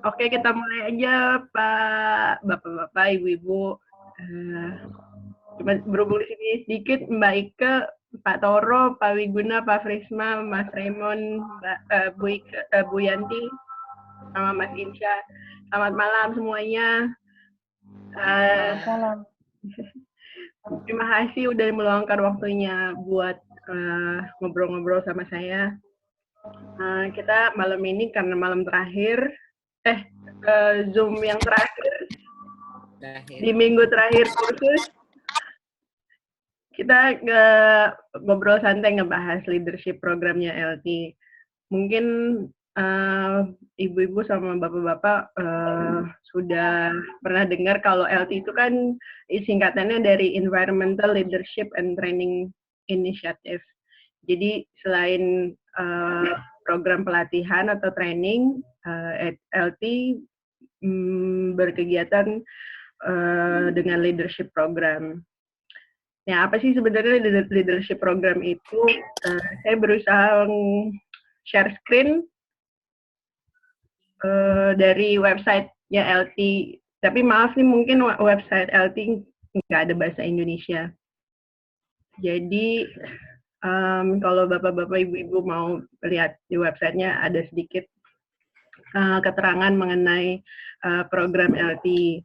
Oke, kita mulai aja, Pak, Bapak-bapak, Ibu-ibu. Cuma berhubung di sini sedikit, Mbak Ike, Pak Toro, Pak Wiguna, Pak Frisma, Mas Raymond, Bu Yanti, sama Mas Insya. Selamat malam semuanya. Salam. Terima kasih udah meluangkan waktunya buat ngobrol-ngobrol sama saya. Kita malam ini karena malam terakhir, Zoom yang terakhir, di minggu terakhir kursus, kita ngobrol santai ngebahas leadership programnya LT. Mungkin ibu-ibu sama bapak-bapak sudah pernah dengar kalau LT itu kan singkatannya dari Environmental Leadership and Training Initiative. Jadi selain program pelatihan atau training, LT berkegiatan dengan leadership program. Ya, apa sih sebenarnya leadership program itu? Saya berusaha share screen dari website-nya LT. Tapi maaf nih, mungkin website LT nggak ada bahasa Indonesia. Jadi, kalau bapak-bapak, ibu-ibu mau lihat di website-nya, ada sedikit keterangan mengenai program LT.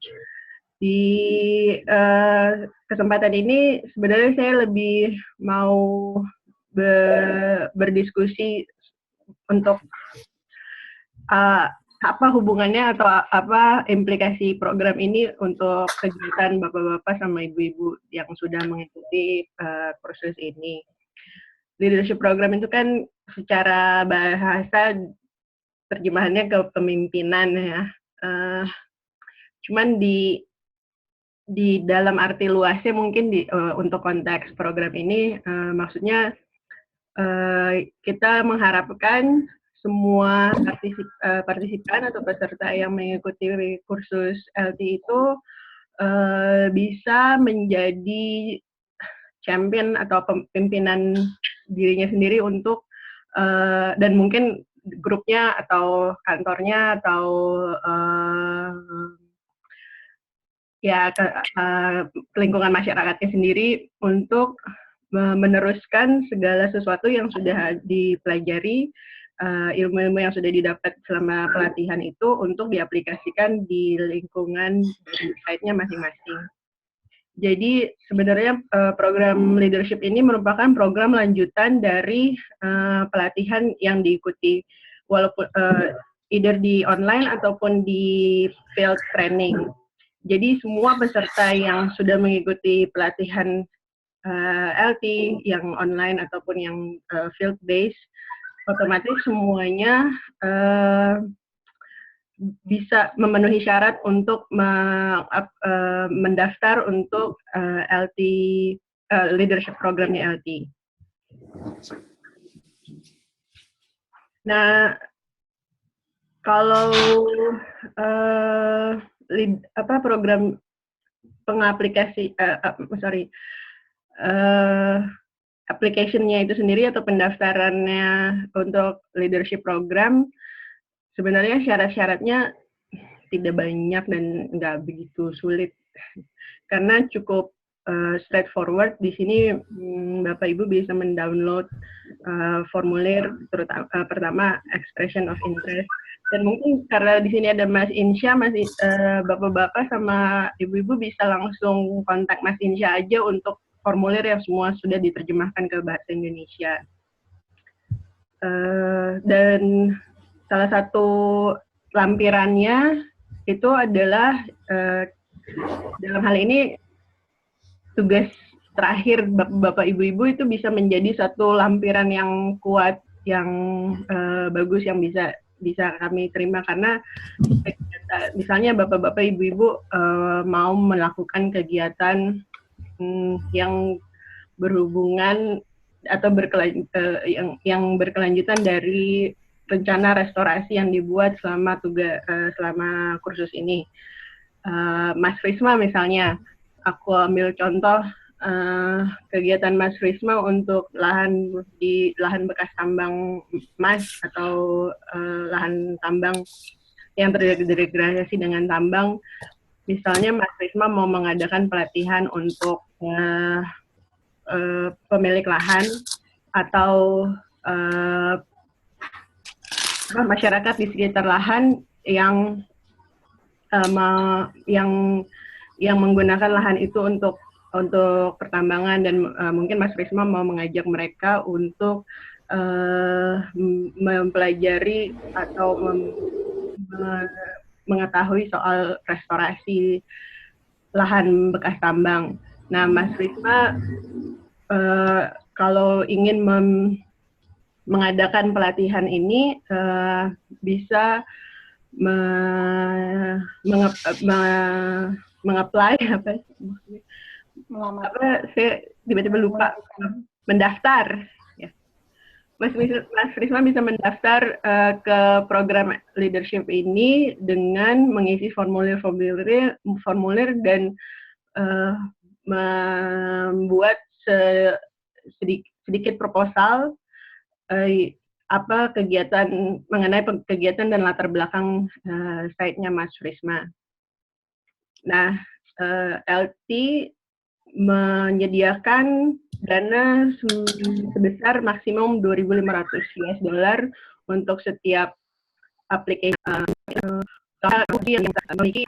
Di kesempatan ini sebenarnya saya lebih mau berdiskusi untuk apa hubungannya atau apa implikasi program ini untuk kegiatan bapak-bapak sama ibu-ibu yang sudah mengikuti kursus ini. Leadership program itu kan secara bahasa terjemahannya ke pemimpinan ya. Cuman di dalam arti luasnya mungkin untuk konteks program ini maksudnya kita mengharapkan semua partisipan atau peserta yang mengikuti kursus LT itu bisa menjadi champion atau pimpinan dirinya sendiri untuk dan mungkin grupnya atau kantornya atau lingkungan masyarakatnya sendiri untuk meneruskan segala sesuatu yang sudah dipelajari, ilmu-ilmu yang sudah didapat selama pelatihan itu untuk diaplikasikan di lingkungan dan site-nya masing-masing. Jadi sebenarnya program leadership ini merupakan program lanjutan dari pelatihan yang diikuti, walaupun either di online ataupun di field training. Jadi semua peserta yang sudah mengikuti pelatihan LT yang online ataupun yang field based, otomatis semuanya bisa memenuhi syarat untuk mendaftar untuk LT leadership programnya LT. Nah, kalau program pengaplikasi application-nya itu sendiri atau pendaftarannya untuk leadership program sebenarnya syarat-syaratnya tidak banyak dan nggak begitu sulit karena cukup straightforward. Di sini Bapak Ibu bisa mendownload formulir terutama pertama expression of interest. Dan mungkin karena di sini ada Mas Insya, bapak-bapak sama ibu-ibu bisa langsung kontak Mas Insya aja untuk formulir yang semua sudah diterjemahkan ke bahasa Indonesia. Dan salah satu lampirannya itu adalah dalam hal ini tugas terakhir bapak ibu-ibu itu bisa menjadi satu lampiran yang kuat, yang bagus, yang bisa kami terima karena misalnya bapak-bapak ibu-ibu mau melakukan kegiatan yang berhubungan atau yang berkelanjutan dari rencana restorasi yang dibuat selama kursus ini. Mas Frisma misalnya, aku ambil contoh kegiatan Mas Risma untuk lahan bekas tambang emas atau lahan tambang yang terdegradasi dengan tambang. Misalnya Mas Risma mau mengadakan pelatihan untuk pemilik lahan atau masyarakat di sekitar lahan yang menggunakan lahan itu untuk pertambangan, dan mungkin Mas Risma mau mengajak mereka untuk mempelajari atau mengetahui soal restorasi lahan bekas tambang. Nah, Mas Risma kalau ingin mengadakan pelatihan ini bisa mengapply saya tiba-tiba lupa mendaftar ya. Mas Risma bisa mendaftar ke program leadership ini dengan mengisi formulir dan membuat sedikit proposal apa mengenai kegiatan dan latar belakang site-nya Mas Risma. Nah, LT menyediakan dana sebesar maksimum $2.500 untuk setiap aplikasi yang memiliki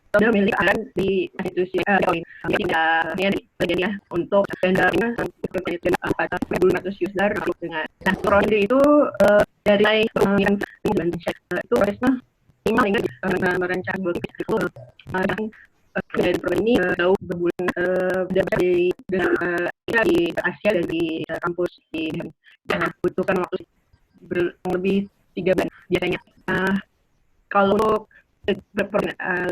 di institusi untuk vendornya $4.500 dengan. Nah, proses itu dari yang itu harusnya merancang dari program ini jauh berbulan dari Asia dan di kampus dan butuhkan waktu lebih 3 bulan biasanya. Kalau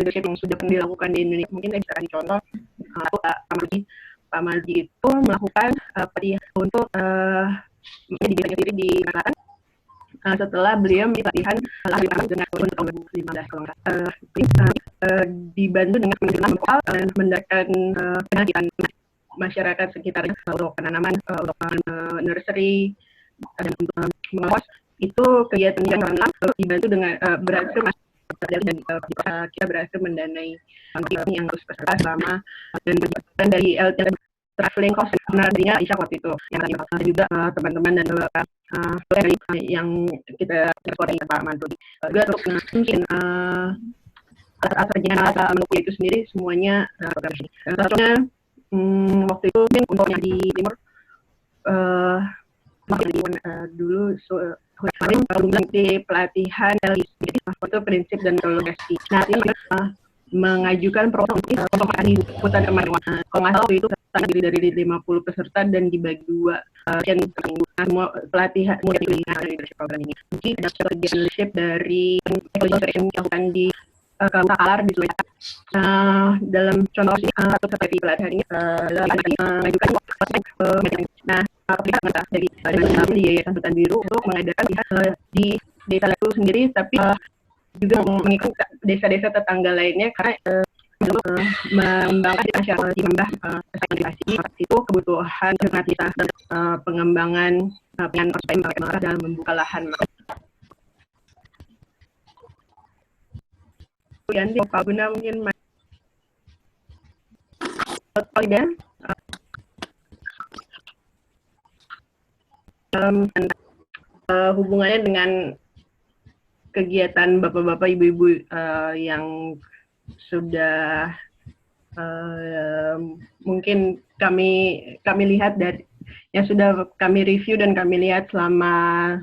leadership yang sudah pernah dilakukan di Indonesia, mungkin saya bisa kasih contoh. Pak Mardi itu melakukan pelatihan untuk di bidang sendiri di Selatan. Setelah beliau pelatihan dengan tahun 2015 kalau dibantu dengan penelitian mendapatkan penelitian masyarakat sekitarnya untuk penanaman, untuk nursery dan untuk mengawas itu kegiatan yang dibantu dengan berhasil dan kita berhasil mendanai yang harus peserta selama dan dari traveling cost sebenarnya Aisyah waktu itu yang juga teman-teman dan yang kita rekodin Pak Mantu juga terus mungkin atas menukul itu sendiri semuanya program ini. Contohnya waktu itu untuk yang di timur dulu di pelatihan itu prinsip dan metodologi. Nah ini mengajukan program untuk di hutan kemanuan. Kalau nggak salah itu terdiri dari 50 peserta dan dibagi 2 semua pelatihan mulai dari leadership program ini. Mungkin ada strategi leadership dari yang dilakukan di Kota Kalar di Sulawesi. Dalam contoh ini satu strategi pelatihan ini adalah mengajukan nah dari Yayasan Hutan Biru untuk mengadakan di desa itu sendiri, tapi juga mengikuti desa-desa tetangga lainnya karena mengembangkan masyarakat itu kebutuhan alternatif dan pengembangan dalam membuka lahan. Yanti Pak Guna mungkin hubungannya dengan kegiatan bapak-bapak ibu-ibu yang sudah mungkin kami lihat dari yang sudah kami review dan kami lihat selama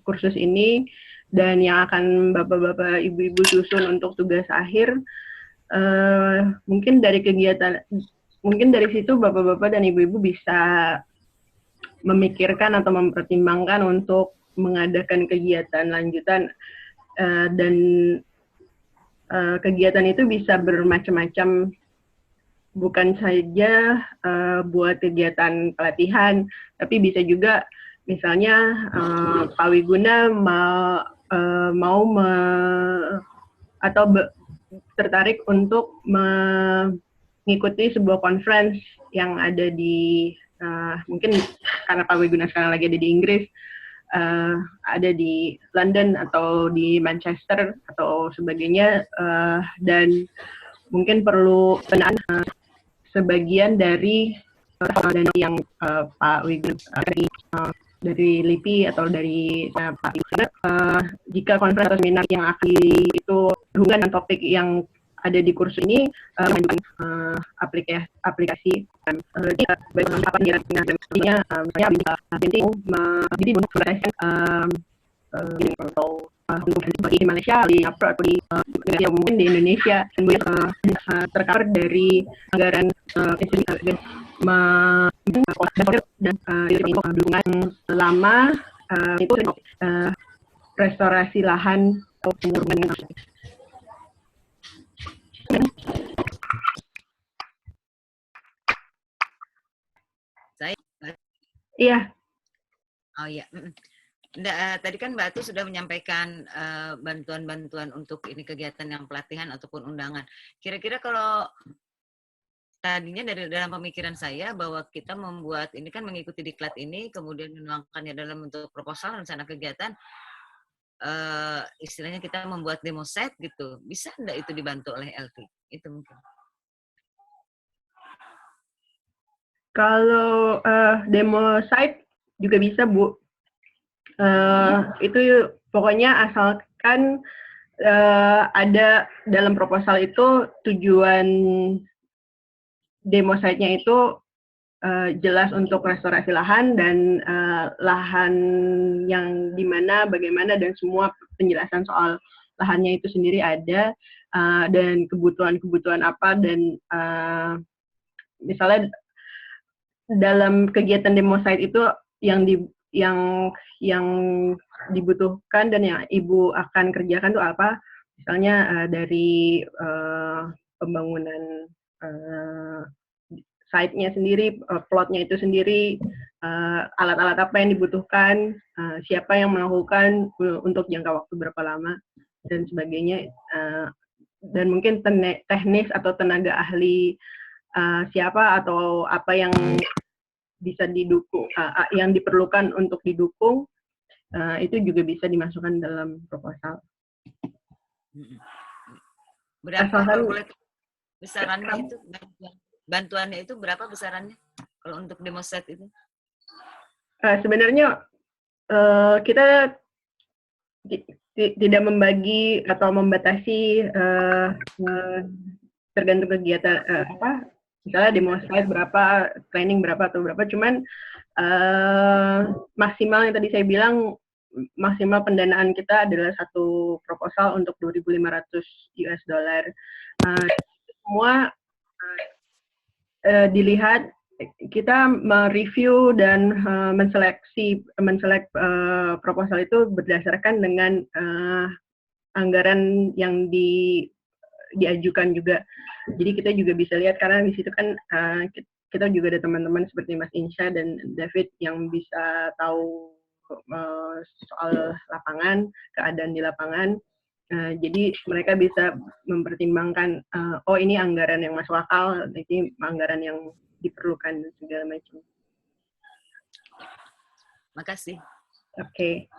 kursus ini dan yang akan bapak-bapak ibu-ibu susun untuk tugas akhir. Mungkin dari situ bapak-bapak dan ibu-ibu bisa memikirkan atau mempertimbangkan untuk mengadakan kegiatan lanjutan dan kegiatan itu bisa bermacam-macam, bukan saja buat kegiatan pelatihan, tapi bisa juga misalnya Pak Wiguna tertarik untuk ngikuti sebuah conference yang ada di mungkin karena Pak Wiguna sekarang lagi ada di Inggris, ada di London atau di Manchester atau sebagainya, dan mungkin perlu pendanaan sebagian dari yang Pak Wiguna dari LIPI atau dari Pak Wiguna, jika konferensi atau seminar yang akan itu berhubungan dengan topik yang ada di kursus ini, mengajukan aplikasi baik apa dia misalnya penting jadi untuk atau di Malaysia, di April atau di negara mungkin di Indonesia, dan tercover dari anggaran dan dukungan lama itu restorasi lahan atau pengurangan. Saya? Iya. Oh iya. Tadi kan Mbak Atu sudah menyampaikan bantuan-bantuan untuk ini kegiatan yang pelatihan ataupun undangan. Kira-kira kalau tadinya dari dalam pemikiran saya bahwa kita membuat ini kan mengikuti diklat ini, kemudian menuangkannya dalam bentuk proposal rencana kegiatan, istilahnya kita membuat demo set gitu. Bisa enggak itu dibantu oleh LT? Itu mungkin. Kalau demo site juga bisa, Bu. Itu pokoknya asalkan ada dalam proposal itu tujuan demo site-nya itu jelas untuk restorasi lahan dan lahan yang dimana, bagaimana, dan semua penjelasan soal lahannya itu sendiri ada, dan kebutuhan-kebutuhan apa, dan misalnya dalam kegiatan demo site itu yang yang dibutuhkan dan yang Ibu akan kerjakan itu apa? Misalnya dari pembangunan site-nya sendiri, plotnya itu sendiri, alat-alat apa yang dibutuhkan, siapa yang melakukan untuk jangka waktu berapa lama, dan sebagainya. Dan mungkin teknis atau tenaga ahli siapa atau apa yang bisa didukung, yang diperlukan untuk didukung, itu juga bisa dimasukkan dalam proposal. Berapa kalau boleh besarannya itu, bantuannya itu berapa besarannya kalau untuk demo set itu? Sebenarnya kita tidak membagi atau membatasi tergantung kegiatan apa, misalnya demo slide berapa, training berapa atau berapa, cuman maksimal yang tadi saya bilang, maksimal pendanaan kita adalah satu proposal untuk 2.500 US dollar. Semua dilihat, kita mereview dan menselect proposal itu berdasarkan dengan anggaran yang diajukan juga. Jadi kita juga bisa lihat, karena di situ kan kita juga ada teman-teman seperti Mas Insya dan David yang bisa tahu soal lapangan, keadaan di lapangan. Jadi mereka bisa mempertimbangkan, oh ini anggaran yang masuk akal, ini anggaran yang diperlukan, segala macam. Makasih. Oke.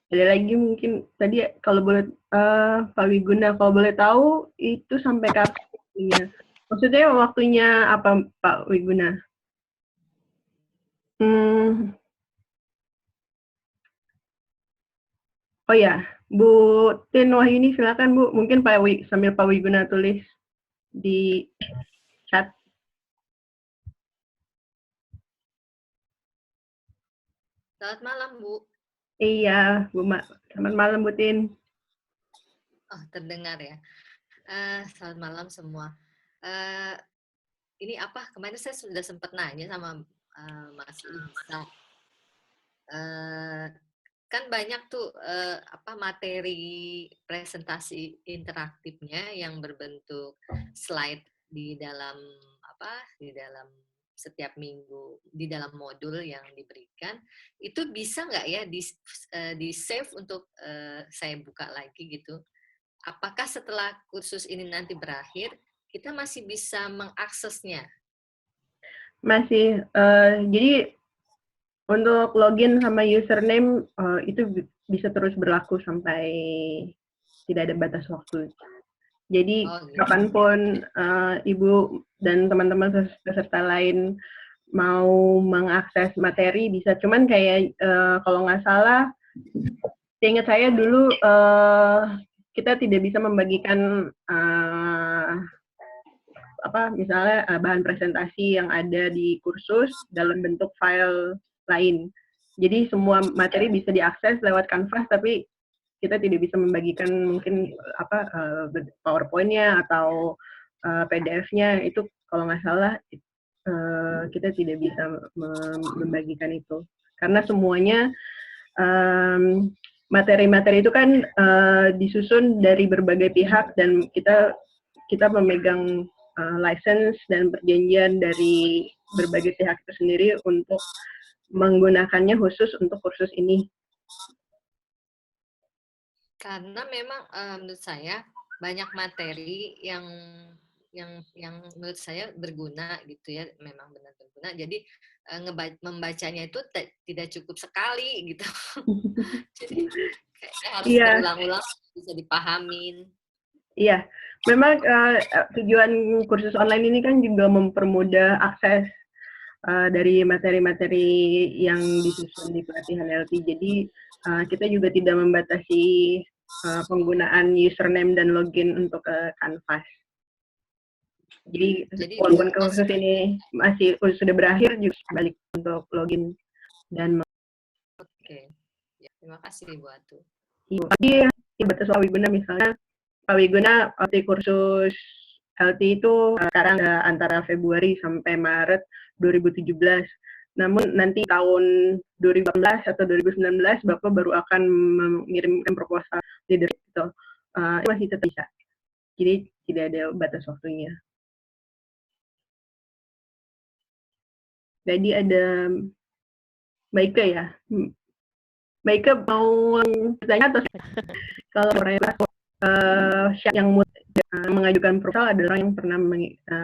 Ada lagi mungkin tadi kalau boleh Pak Wiguna, kalau boleh tahu itu sampai kapan? Maksudnya waktunya apa Pak Wiguna? Oh ya, Bu Tin Wahyuni, silakan Bu. Mungkin sambil Pak Wiguna tulis di chat. Selamat malam, Bu. Iya, Bu Ma. Selamat malam, Bu Tin. Oh, terdengar ya. Selamat malam semua. Ini apa? Kemarin saya sudah sempat nanya sama Mas Insa. Kan banyak tuh materi presentasi interaktifnya yang berbentuk slide di dalam setiap minggu di dalam modul yang diberikan. Itu bisa nggak ya di save untuk saya buka lagi gitu? apakah setelah kursus ini nanti berakhir, kita masih bisa mengaksesnya? Masih, jadi untuk login sama username itu bisa terus berlaku sampai tidak ada batas waktu. Jadi Oh, gitu. kapanpun Ibu dan teman-teman peserta lain mau mengakses materi bisa. Cuman kayak kalau nggak salah, seingat saya dulu kita tidak bisa membagikan misalnya bahan presentasi yang ada di kursus dalam bentuk file lain. Jadi semua materi bisa diakses lewat Canvas, tapi kita tidak bisa membagikan mungkin PowerPoint-nya atau PDF-nya. Itu kalau nggak salah kita tidak bisa membagikan itu karena semuanya materi-materi itu kan disusun dari berbagai pihak dan kita memegang license dan perjanjian dari berbagai pihak itu sendiri untuk menggunakannya khusus untuk kursus ini. Karena memang menurut saya banyak materi yang menurut saya berguna gitu ya, memang benar berguna. Jadi membacanya itu tidak cukup sekali gitu. Jadi kayaknya harus berulang-ulang bisa dipahamin. Iya, memang tujuan kursus online ini kan juga mempermudah akses dari materi-materi yang disusun di pelatihan LT. Jadi kita juga tidak membatasi penggunaan username dan login untuk Canvas. Jadi walaupun kursus ini masih sudah berakhir, juga balik untuk login dan Oke, ya, terima kasih Bu Atu. Jadi batas Pak Wiguna misalnya, Pak Wiguna kursus LT itu sekarang antara Februari sampai Maret 2017. Namun nanti tahun 2018 atau 2019 Bapak baru akan mengirimkan proposal leadership itu. Masih tetap bisa. Jadi tidak ada batas waktunya. Jadi ada Mbak Ika ya. Mbak Ika mau bertanya atau kalau yang mengajukan proposal adalah orang yang pernah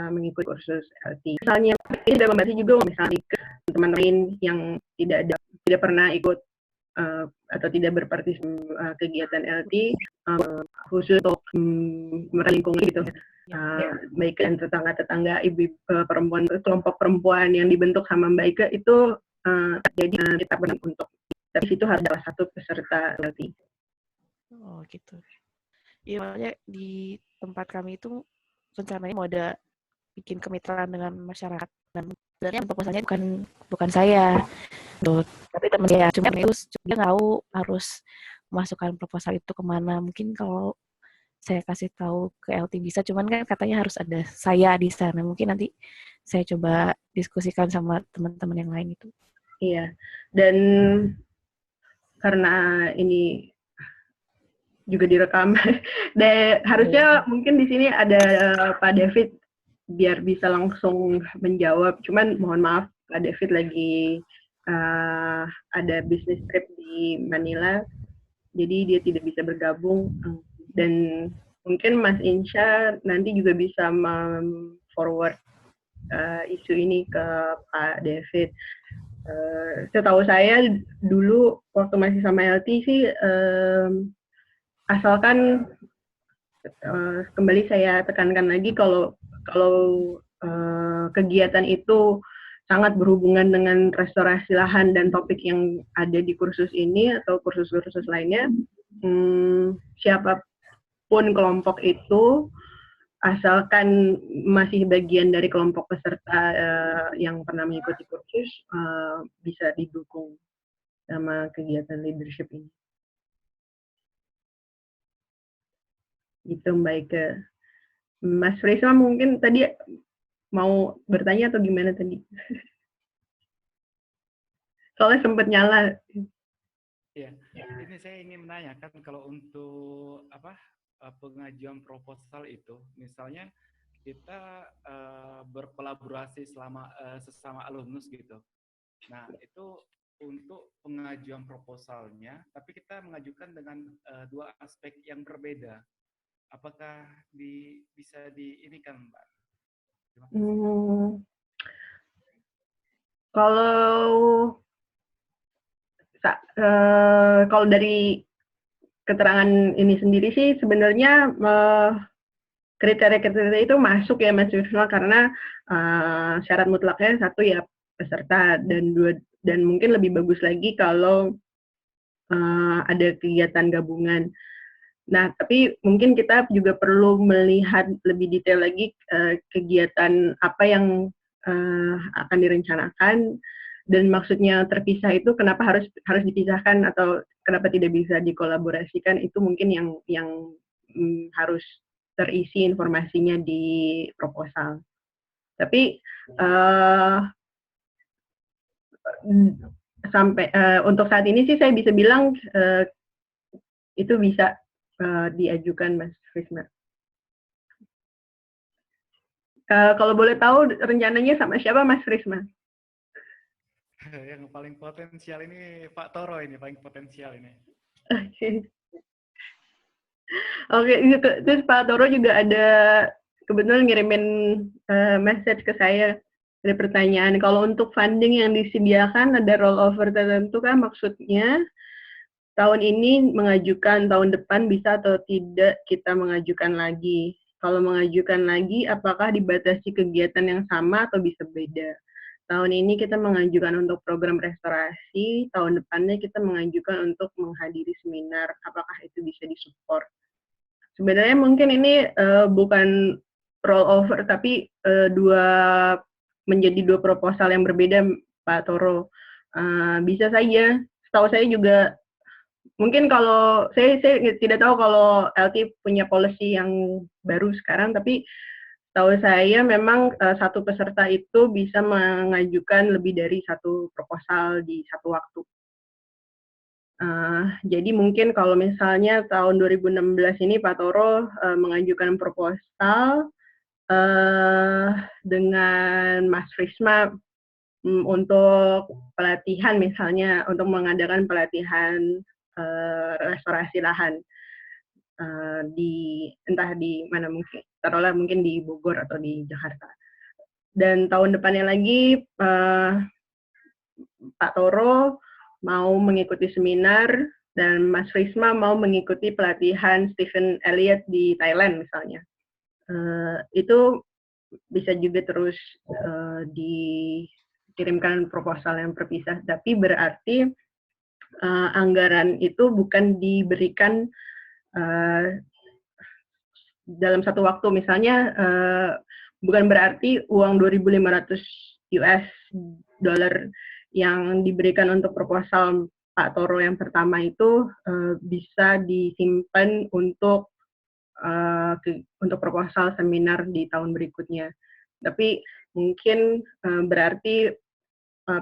mengikuti kursus LT. Misalnya ini sudah membatasi juga misalnya teman-teman lain yang tidak pernah ikut atau tidak berpartisipasi kegiatan LT khusus untuk lingkungan gitu. Baik dan tetangga-tetangga ibu perempuan, kelompok perempuan yang dibentuk sama Mbak Ika itu jadi kita pernah untuk tapi itu harus salah satu peserta LT. Oh gitu. Iya, makanya di tempat kami itu rencananya mau ada bikin kemitraan dengan masyarakat, dan sebenarnya proposalnya bukan saya, tapi teman saya. Cuma itu dia nggak tahu harus masukkan proposal itu kemana. Mungkin kalau saya kasih tahu ke LT bisa, cuman kan katanya harus ada saya di sana. Mungkin nanti saya coba diskusikan sama teman-teman yang lain itu. Iya, dan karena ini juga direkam, dan harusnya mungkin di sini ada Pak David biar bisa langsung menjawab. Cuman mohon maaf Pak David lagi ada business trip di Manila, jadi dia tidak bisa bergabung. Dan mungkin Mas Insya nanti juga bisa forward isu ini ke Pak David. Setahu saya dulu waktu masih sama LT sih asalkan kembali saya tekankan lagi kalau kegiatan itu sangat berhubungan dengan restorasi lahan dan topik yang ada di kursus ini atau kursus-kursus lainnya, siapapun kelompok itu asalkan masih bagian dari kelompok peserta yang pernah mengikuti kursus bisa didukung sama kegiatan leadership ini. Gitu Mbak Ike. Mas Frisma mungkin tadi mau bertanya atau gimana tadi? Soalnya sempat nyala. Iya, ini saya ingin menanyakan kalau untuk pengajuan proposal itu, misalnya kita berkolaborasi sesama alumnus gitu. Nah, itu untuk pengajuan proposalnya, tapi kita mengajukan dengan dua aspek yang berbeda. apakah bisa diinikan, Mbak? Terima kasih. Kalau kalau dari keterangan ini sendiri sih sebenarnya kriteria-kriteria itu masuk ya Mas Wisma, karena syarat mutlaknya satu ya peserta, dan mungkin lebih bagus lagi kalau ada kegiatan gabungan. Nah, tapi mungkin kita juga perlu melihat lebih detail lagi kegiatan apa yang akan direncanakan, dan maksudnya terpisah itu kenapa harus dipisahkan atau kenapa tidak bisa dikolaborasikan, itu mungkin yang harus terisi informasinya di proposal. Tapi sampai untuk saat ini sih saya bisa bilang itu bisa diajukan, Mas Risma. Kalau boleh tahu rencananya sama siapa, Mas Risma? Yang paling potensial ini Pak Toro, ini paling potensial ini. Oke, terus Pak Toro juga ada kebetulan ngirimin message ke saya, ada pertanyaan, kalau untuk funding yang disediakan ada rollover tertentu kan, maksudnya tahun ini mengajukan, tahun depan bisa atau tidak kita mengajukan lagi. Kalau mengajukan lagi, apakah dibatasi kegiatan yang sama atau bisa beda? Tahun ini kita mengajukan untuk program restorasi, tahun depannya kita mengajukan untuk menghadiri seminar, apakah itu bisa disupport? Sebenarnya mungkin ini bukan rollover, tapi menjadi dua proposal yang berbeda, Pak Toro. Bisa saja, setahu saya juga, mungkin kalau saya tidak tahu kalau LT punya policy yang baru sekarang, tapi tahu saya memang satu peserta itu bisa mengajukan lebih dari satu proposal di satu waktu. Jadi mungkin kalau misalnya tahun 2016 ini Pak Toro mengajukan proposal dengan Mas Risma untuk pelatihan, misalnya untuk mengadakan pelatihan restorasi lahan entah di mana, mungkin taruhlah mungkin di Bogor atau di Jakarta. Dan tahun depannya lagi Pak Toro mau mengikuti seminar dan Mas Risma mau mengikuti pelatihan Stephen Elliott di Thailand misalnya. Itu bisa juga terus dikirimkan proposal yang terpisah, tapi berarti anggaran itu bukan diberikan dalam satu waktu. Misalnya bukan berarti uang 2.500 US dollar yang diberikan untuk proposal Pak Toro yang pertama itu bisa disimpan untuk proposal seminar di tahun berikutnya. Tapi mungkin berarti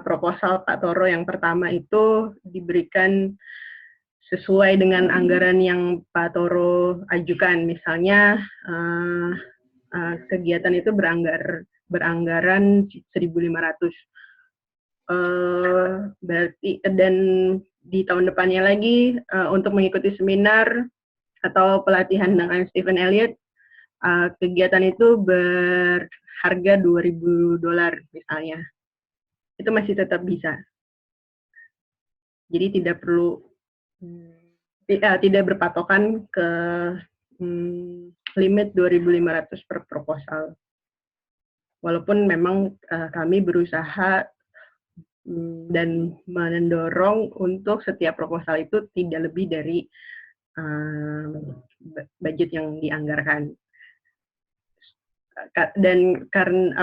proposal Pak Toro yang pertama itu diberikan sesuai dengan anggaran yang Pak Toro ajukan. Misalnya kegiatan itu beranggaran 1.500. Berarti, dan di tahun depannya lagi untuk mengikuti seminar atau pelatihan dengan Stephen Elliott, kegiatan itu berharga 2.000 dolar misalnya. Itu masih tetap bisa. Jadi tidak perlu tidak berpatokan ke limit 2.500 per proposal. Walaupun memang kami berusaha dan mendorong untuk setiap proposal itu tidak lebih dari budget yang dianggarkan. Dan karena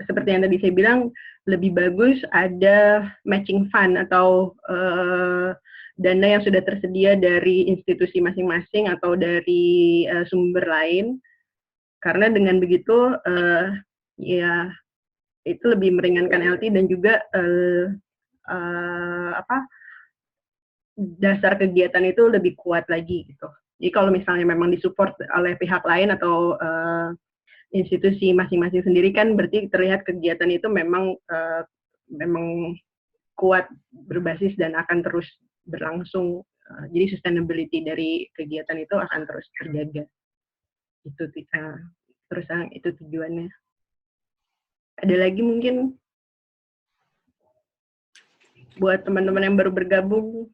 seperti yang tadi saya bilang, lebih bagus ada matching fund atau dana yang sudah tersedia dari institusi masing-masing atau dari sumber lain, karena dengan begitu ya itu lebih meringankan LT dan juga dasar kegiatan itu lebih kuat lagi gitu. Jadi kalau misalnya memang disupport oleh pihak lain atau institusi masing-masing sendiri, kan berarti terlihat kegiatan itu memang kuat, berbasis dan akan terus berlangsung. Jadi sustainability dari kegiatan itu akan terus terjaga. itu terus terang itu tujuannya. Ada lagi mungkin buat teman-teman yang baru bergabung,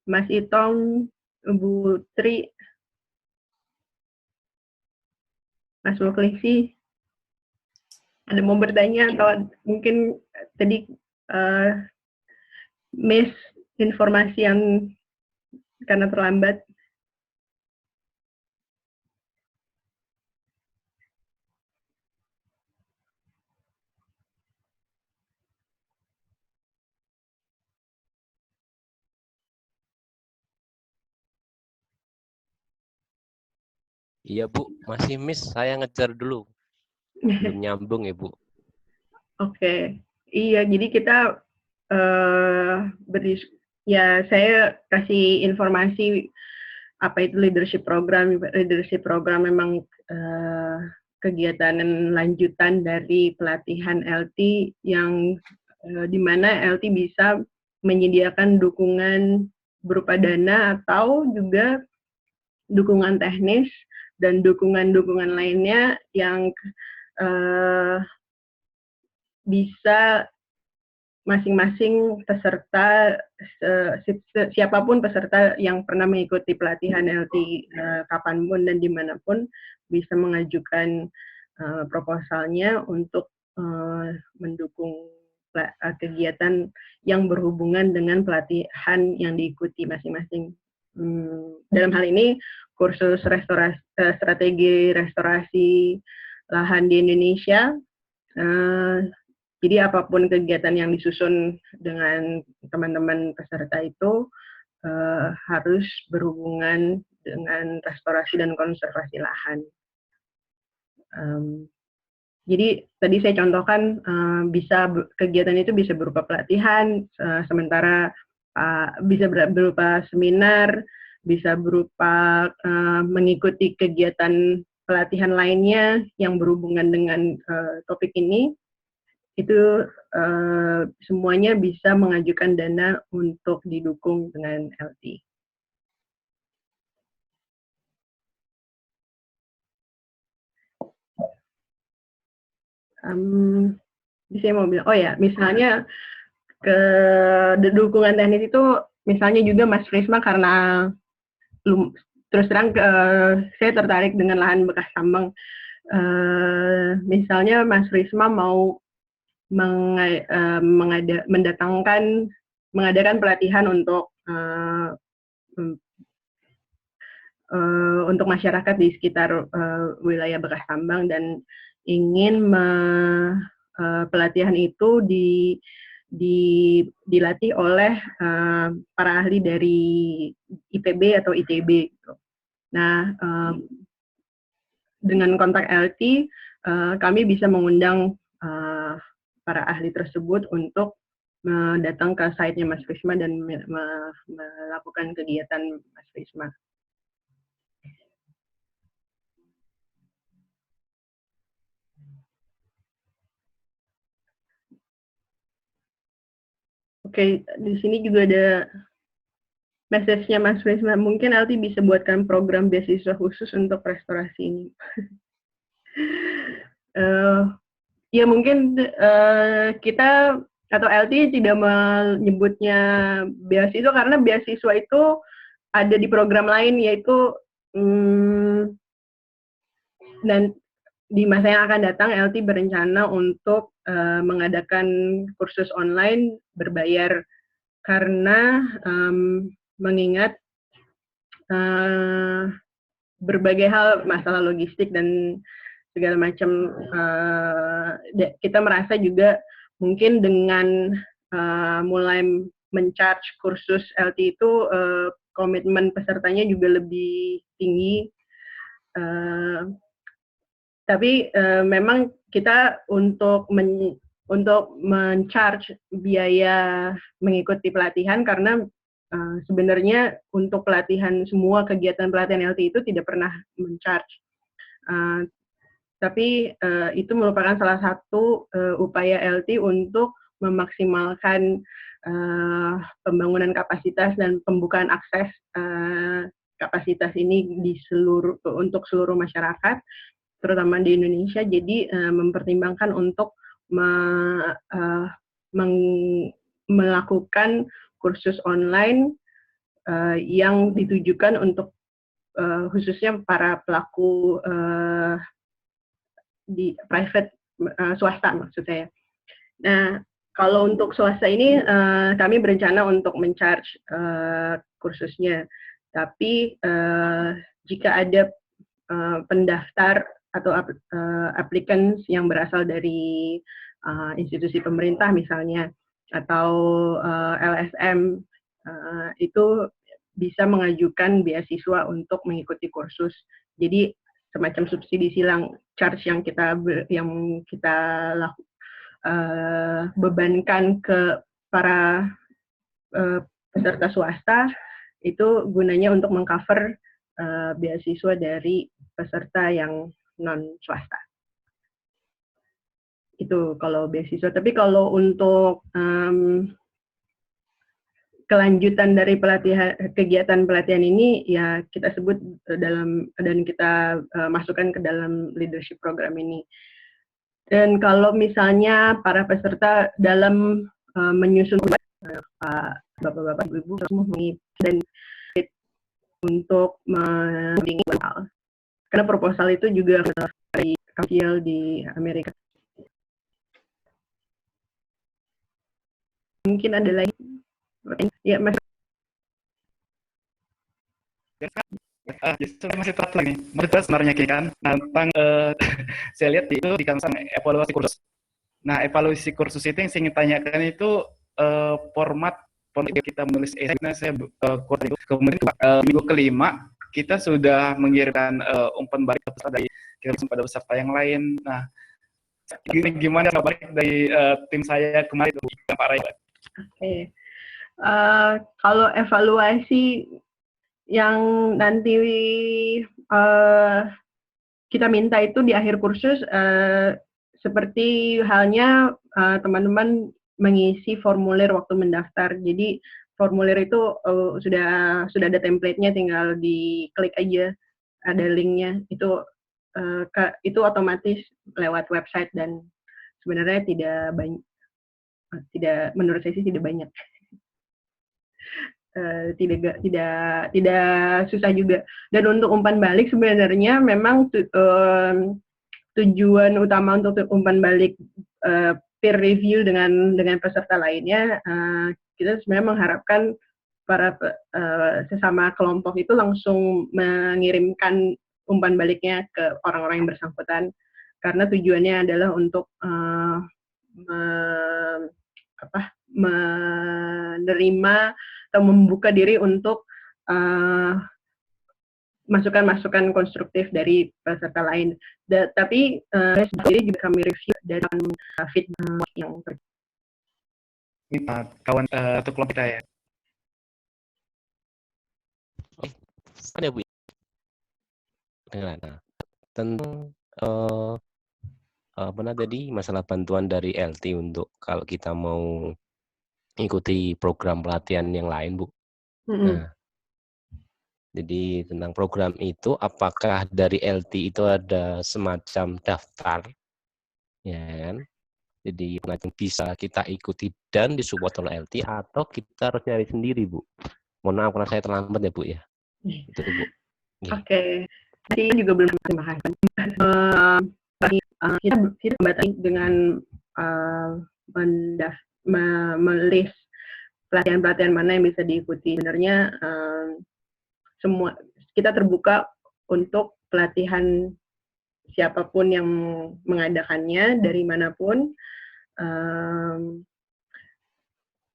Mas Itong, Bu Tri, Mas Muklisi, ada mau bertanya atau mungkin tadi miss informasi yang karena terlambat? Iya Bu, masih miss, saya ngejar dulu. Belum nyambung ya Bu. Oke, iya jadi kita ya saya kasih informasi apa itu leadership program. Leadership program memang kegiatan lanjutan dari pelatihan LT yang di mana LT bisa menyediakan dukungan berupa dana atau juga dukungan teknis dan dukungan-dukungan lainnya yang bisa masing-masing peserta, siapapun peserta yang pernah mengikuti pelatihan LT kapanpun dan dimanapun bisa mengajukan proposalnya untuk mendukung kegiatan yang berhubungan dengan pelatihan yang diikuti masing-masing. Dalam hal ini kursus strategi restorasi lahan di Indonesia. Jadi apapun kegiatan yang disusun dengan teman-teman peserta itu harus berhubungan dengan restorasi dan konservasi lahan. Jadi tadi saya contohkan kegiatan itu bisa berupa pelatihan, sementara bisa berupa seminar, bisa berupa mengikuti kegiatan pelatihan lainnya yang berhubungan dengan topik ini. Itu semuanya bisa mengajukan dana untuk didukung dengan LT. Saya mau bilang, oh ya, misalnya ke dukungan teknis itu, misalnya juga Mas Prisma karena terus terang saya tertarik dengan lahan bekas tambang. Misalnya Mas Prisma mau mengadakan pelatihan untuk masyarakat di sekitar wilayah bekas tambang dan ingin pelatihan itu dilatih oleh para ahli dari IPB atau ITB. Gitu. Nah, dengan kontak LT, kami bisa mengundang para ahli tersebut untuk datang ke site-nya Mas Prisma dan melakukan kegiatan Mas Prisma. Oke, di sini juga ada message-nya Mas Prisma. Mungkin LT bisa buatkan program beasiswa khusus untuk restorasi ini. Ya mungkin kita atau LT tidak menyebutnya beasiswa karena beasiswa itu ada di program lain, yaitu dan di masa yang akan datang LT berencana untuk mengadakan kursus online berbayar karena mengingat berbagai hal, masalah logistik dan segala macam, kita merasa juga mungkin dengan mulai men-charge kursus LT itu komitmen pesertanya juga lebih tinggi. Tapi memang kita untuk men-charge biaya mengikuti pelatihan karena sebenarnya untuk pelatihan, semua kegiatan pelatihan LT itu tidak pernah men-charge. Tapi itu merupakan salah satu upaya LT untuk memaksimalkan pembangunan kapasitas dan pembukaan akses kapasitas ini untuk seluruh masyarakat, terutama di Indonesia. Jadi mempertimbangkan untuk melakukan kursus online yang ditujukan untuk khususnya para pelaku di private swasta maksud saya. Nah, kalau untuk swasta ini kami berencana untuk men-charge kursusnya. Tapi jika ada pendaftar atau applicants yang berasal dari institusi pemerintah misalnya atau LSM itu bisa mengajukan beasiswa untuk mengikuti kursus. Jadi semacam subsidi silang charge yang kita bebankan ke para peserta swasta itu gunanya untuk mengcover beasiswa dari peserta yang non swasta. Itu kalau beasiswa. Tapi kalau untuk kelanjutan dari kegiatan pelatihan ini ya kita sebut dan kita masukkan ke dalam leadership program ini. Dan kalau misalnya para peserta dalam menyusun bapak-bapak, ibu-ibu semua dan untuk mendampingi proposal. Karena proposal itu juga dari kecil di Amerika. Mungkin ada lagi. Ya, Mas. Justru masih satu lagi. Menurut sebenarnya kan tentang saya lihat itu di kawasan evaluasi kursus. Nah, evaluasi kursus itu yang saya ingin tanyakan itu format kita menulis esai. Saya kemudian minggu kelima kita sudah mengirimkan umpan balik dari pada peserta yang lain. Nah, gimana balik dari tim saya kemarin Pak Ray? Oke. Kalau evaluasi yang nanti kita minta itu di akhir kursus, seperti halnya teman-teman mengisi formulir waktu mendaftar. Jadi formulir itu sudah ada template-nya, tinggal diklik aja, ada link-nya. Itu otomatis lewat website dan sebenarnya menurut saya sih tidak banyak. Tidak susah juga. Dan untuk umpan balik sebenarnya memang tujuan utama untuk umpan balik peer review dengan peserta lainnya, kita sebenarnya mengharapkan para sesama kelompok itu langsung mengirimkan umpan baliknya ke orang-orang yang bersangkutan, karena tujuannya adalah untuk menerima atau membuka diri untuk masukan-masukan konstruktif dari peserta lain. Tapi sendiri juga kami review dari feedback yang kawan atau kelompok kita ya. Ada Bu. Nah, tentang benar tadi masalah bantuan dari LT untuk kalau kita mau ikuti program pelatihan yang lain, Bu. Nah, jadi tentang program itu, apakah dari LT itu ada semacam daftar, ya kan? Jadi bisa kita ikuti dan disupport oleh LT, atau kita harus nyari sendiri, Bu? Mohon maaf karena saya terlambat ya, Bu ya. Itu, Bu. Oke. Jadi juga belum terima kasih. Kita membatasi dengan melist pelatihan-pelatihan mana yang bisa diikuti. Sebenarnya semua kita terbuka untuk pelatihan siapapun yang mengadakannya dari manapun.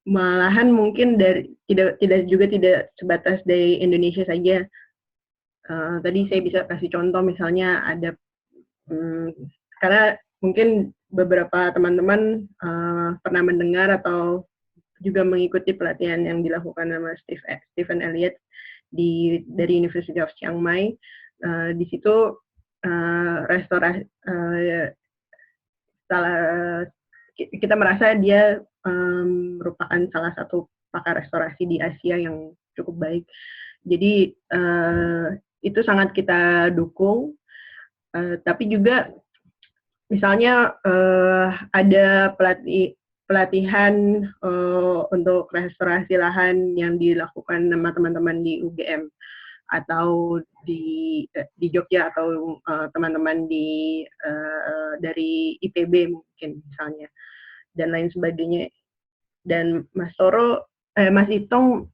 Malahan mungkin tidak sebatas dari Indonesia saja. Tadi saya bisa kasih contoh misalnya ada karena mungkin beberapa teman-teman pernah mendengar atau juga mengikuti pelatihan yang dilakukan sama Stephen Elliott dari University of Chiang Mai. Di situ kita merasa dia merupakan salah satu pakar restorasi di Asia yang cukup baik. Jadi itu sangat kita dukung. Tapi juga misalnya ada pelatihan untuk restorasi lahan yang dilakukan sama teman-teman di UGM atau di Jogja atau teman-teman dari IPB mungkin misalnya dan lain sebagainya. Dan Mas Itong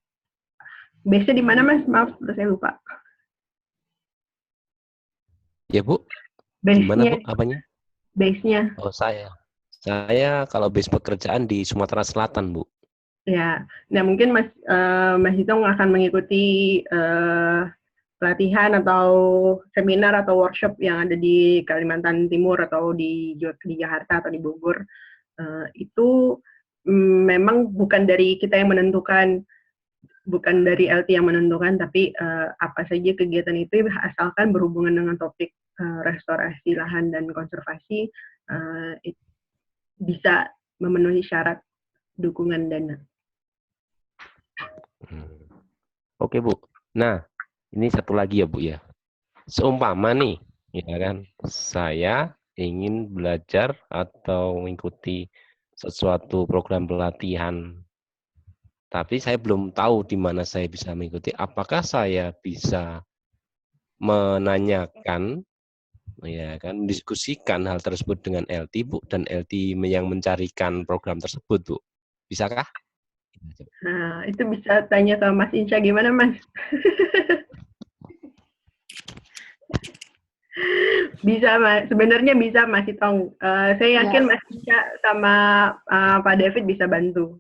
base-nya di mana Mas? Maaf, saya lupa. Ya Bu, gimana Bu apanya? Base-nya. Oh saya kalau base pekerjaan di Sumatera Selatan Bu. Ya, nah mungkin Mas Itong akan mengikuti pelatihan atau seminar atau workshop yang ada di Kalimantan Timur atau di Jakarta atau di Bogor. Itu memang bukan dari kita yang menentukan, bukan dari LT yang menentukan, tapi apa saja kegiatan itu asalkan berhubungan dengan topik restorasi lahan dan konservasi bisa memenuhi syarat dukungan dana. Oke Bu. Nah, ini satu lagi ya Bu ya. Seumpama nih, ya kan, saya ingin belajar atau mengikuti sesuatu program pelatihan, tapi saya belum tahu di mana saya bisa mengikuti. Apakah saya bisa menanyakan, ya kan, mendiskusikan hal tersebut dengan LT Bu dan LT yang mencarikan program tersebut Bu? Bisakah? Nah, itu bisa tanya ke Mas Insya gimana Mas? Bisa Mas, sebenarnya bisa Mas Itong. Saya yakin Mas Insya sama Pak David bisa bantu.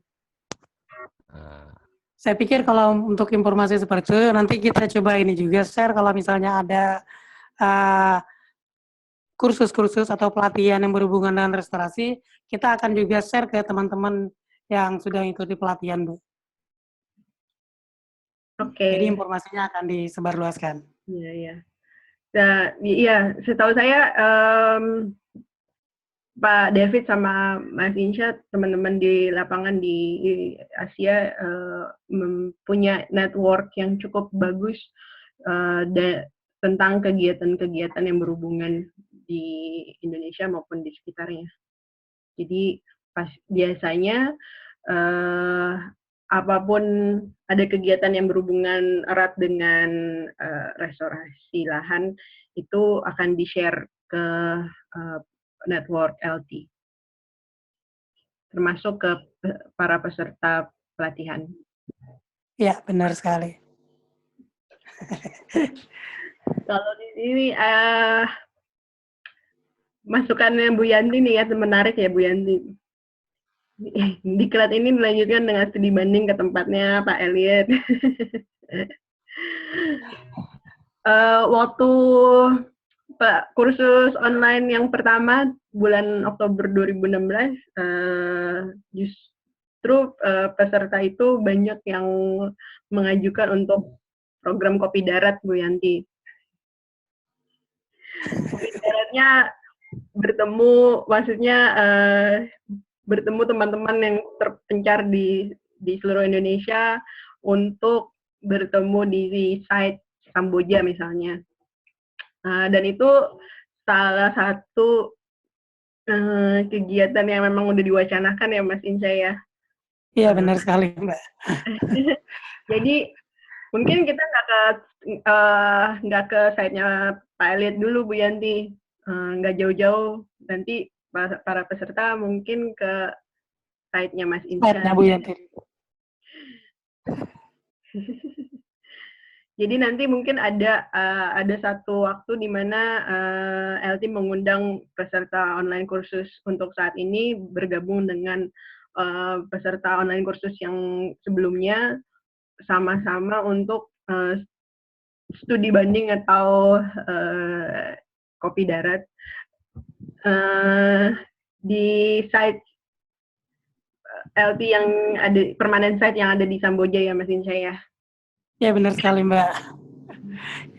Saya pikir kalau untuk informasi seperti itu nanti kita coba ini juga share kalau misalnya ada kursus-kursus atau pelatihan yang berhubungan dengan restorasi, kita akan juga share ke teman-teman yang sudah mengikuti pelatihan Bu. Oke. Jadi informasinya akan disebarluaskan. Iya, iya. Nah, iya, setahu saya Pak David sama Mas Insya, teman-teman di lapangan di Asia punya network yang cukup bagus tentang kegiatan-kegiatan yang berhubungan di Indonesia maupun di sekitarnya. Jadi biasanya apapun ada kegiatan yang berhubungan erat dengan restorasi lahan itu akan di-share ke network LT, termasuk ke para peserta pelatihan. Ya, benar sekali. Kalau di sini masukannya Bu Yanti nih ya, menarik ya Bu Yanti. Diklat ini dilanjutkan dengan studi banding ke tempatnya Pak Elliot. Waktu kursus online yang pertama bulan Oktober 2016, justru peserta itu banyak yang mengajukan untuk program kopi darat Bu Yanti. Kopi daratnya bertemu teman-teman yang terpencar di seluruh Indonesia untuk bertemu di site Kamboja misalnya. Dan itu salah satu kegiatan yang memang udah diwacanakan ya Mas Insya ya. Iya benar sekali Mbak. Jadi mungkin kita nggak ke site-nya Pak Elliot dulu Bu Yanti, nggak jauh-jauh, nanti para peserta mungkin ke site-nya Mas Insya. Site-nya Bu Yanti. Jadi nanti mungkin ada satu waktu di mana LT mengundang peserta online kursus untuk saat ini bergabung dengan peserta online kursus yang sebelumnya sama-sama untuk studi banding atau kopi darat di site LT yang ada, permanent site yang ada di Samboja ya Mas Insya ya. Ya benar sekali Mbak.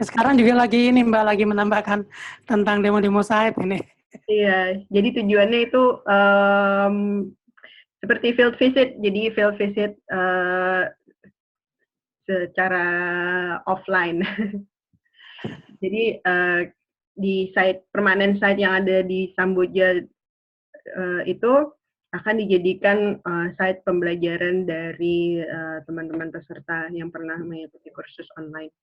Ya, sekarang juga lagi ini Mbak lagi menambahkan tentang demo-demo site ini. Iya, jadi tujuannya itu seperti field visit. Jadi field visit secara offline. Jadi di permanen site yang ada di Samboja itu akan dijadikan site pembelajaran dari teman-teman peserta yang pernah mengikuti kursus online.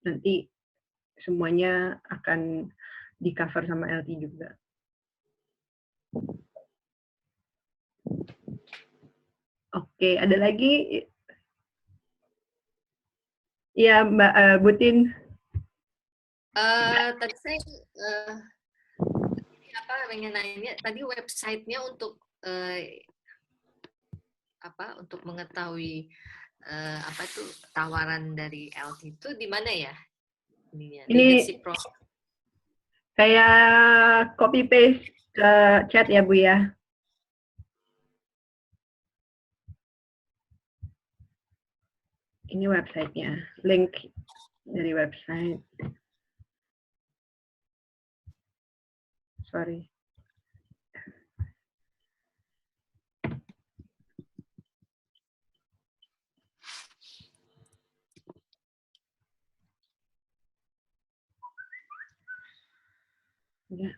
Nanti semuanya akan di-cover sama LT juga. Oke, ada lagi? Ya, Mbak Butin. Tadi saya nanya tadi websitenya untuk untuk mengetahui apa itu tawaran dari LT itu di mana ya? Ini kayak copy paste ke chat ya Bu ya. Ini websitenya, link dari website. Sorry. Ya.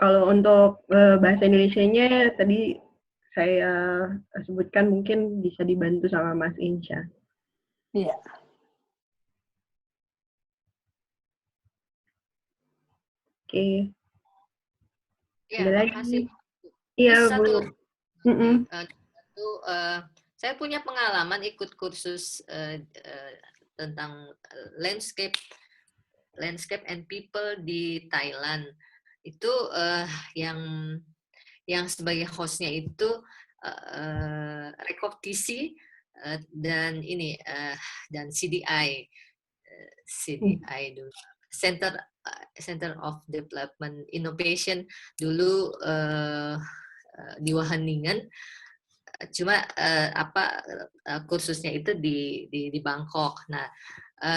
Kalau untuk bahasa Indonesianya tadi saya sebutkan mungkin bisa dibantu sama Mas Insya. Iya. Oke. Ya, Ada terima kasih. Iya, Satu, Bu. Saya punya pengalaman ikut kursus tentang landscape and people di Thailand. Itu yang sebagai hostnya itu Rekoktisi dan dan CDI dulu, Center of Development Innovation dulu di Wageningen. Cuma kursusnya itu di Bangkok. Nah,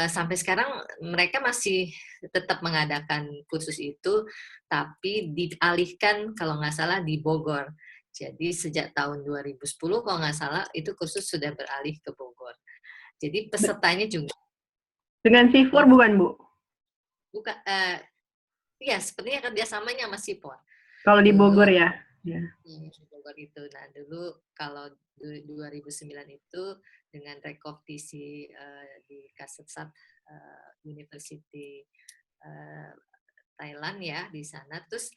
sampai sekarang mereka masih tetap mengadakan kursus itu, tapi dialihkan kalau nggak salah di Bogor. Jadi sejak tahun 2010 kalau nggak salah itu kursus sudah beralih ke Bogor. Jadi pesertanya juga. Dengan Sipor bukan Bu? Bukan. Iya, sepertinya kerjasamanya sama Sipor. Kalau di Bogor ya? Di Bogor itu. Nah, dulu kalau 2009 itu dengan rekoktisi di Kasetsat University Thailand ya di sana. Terus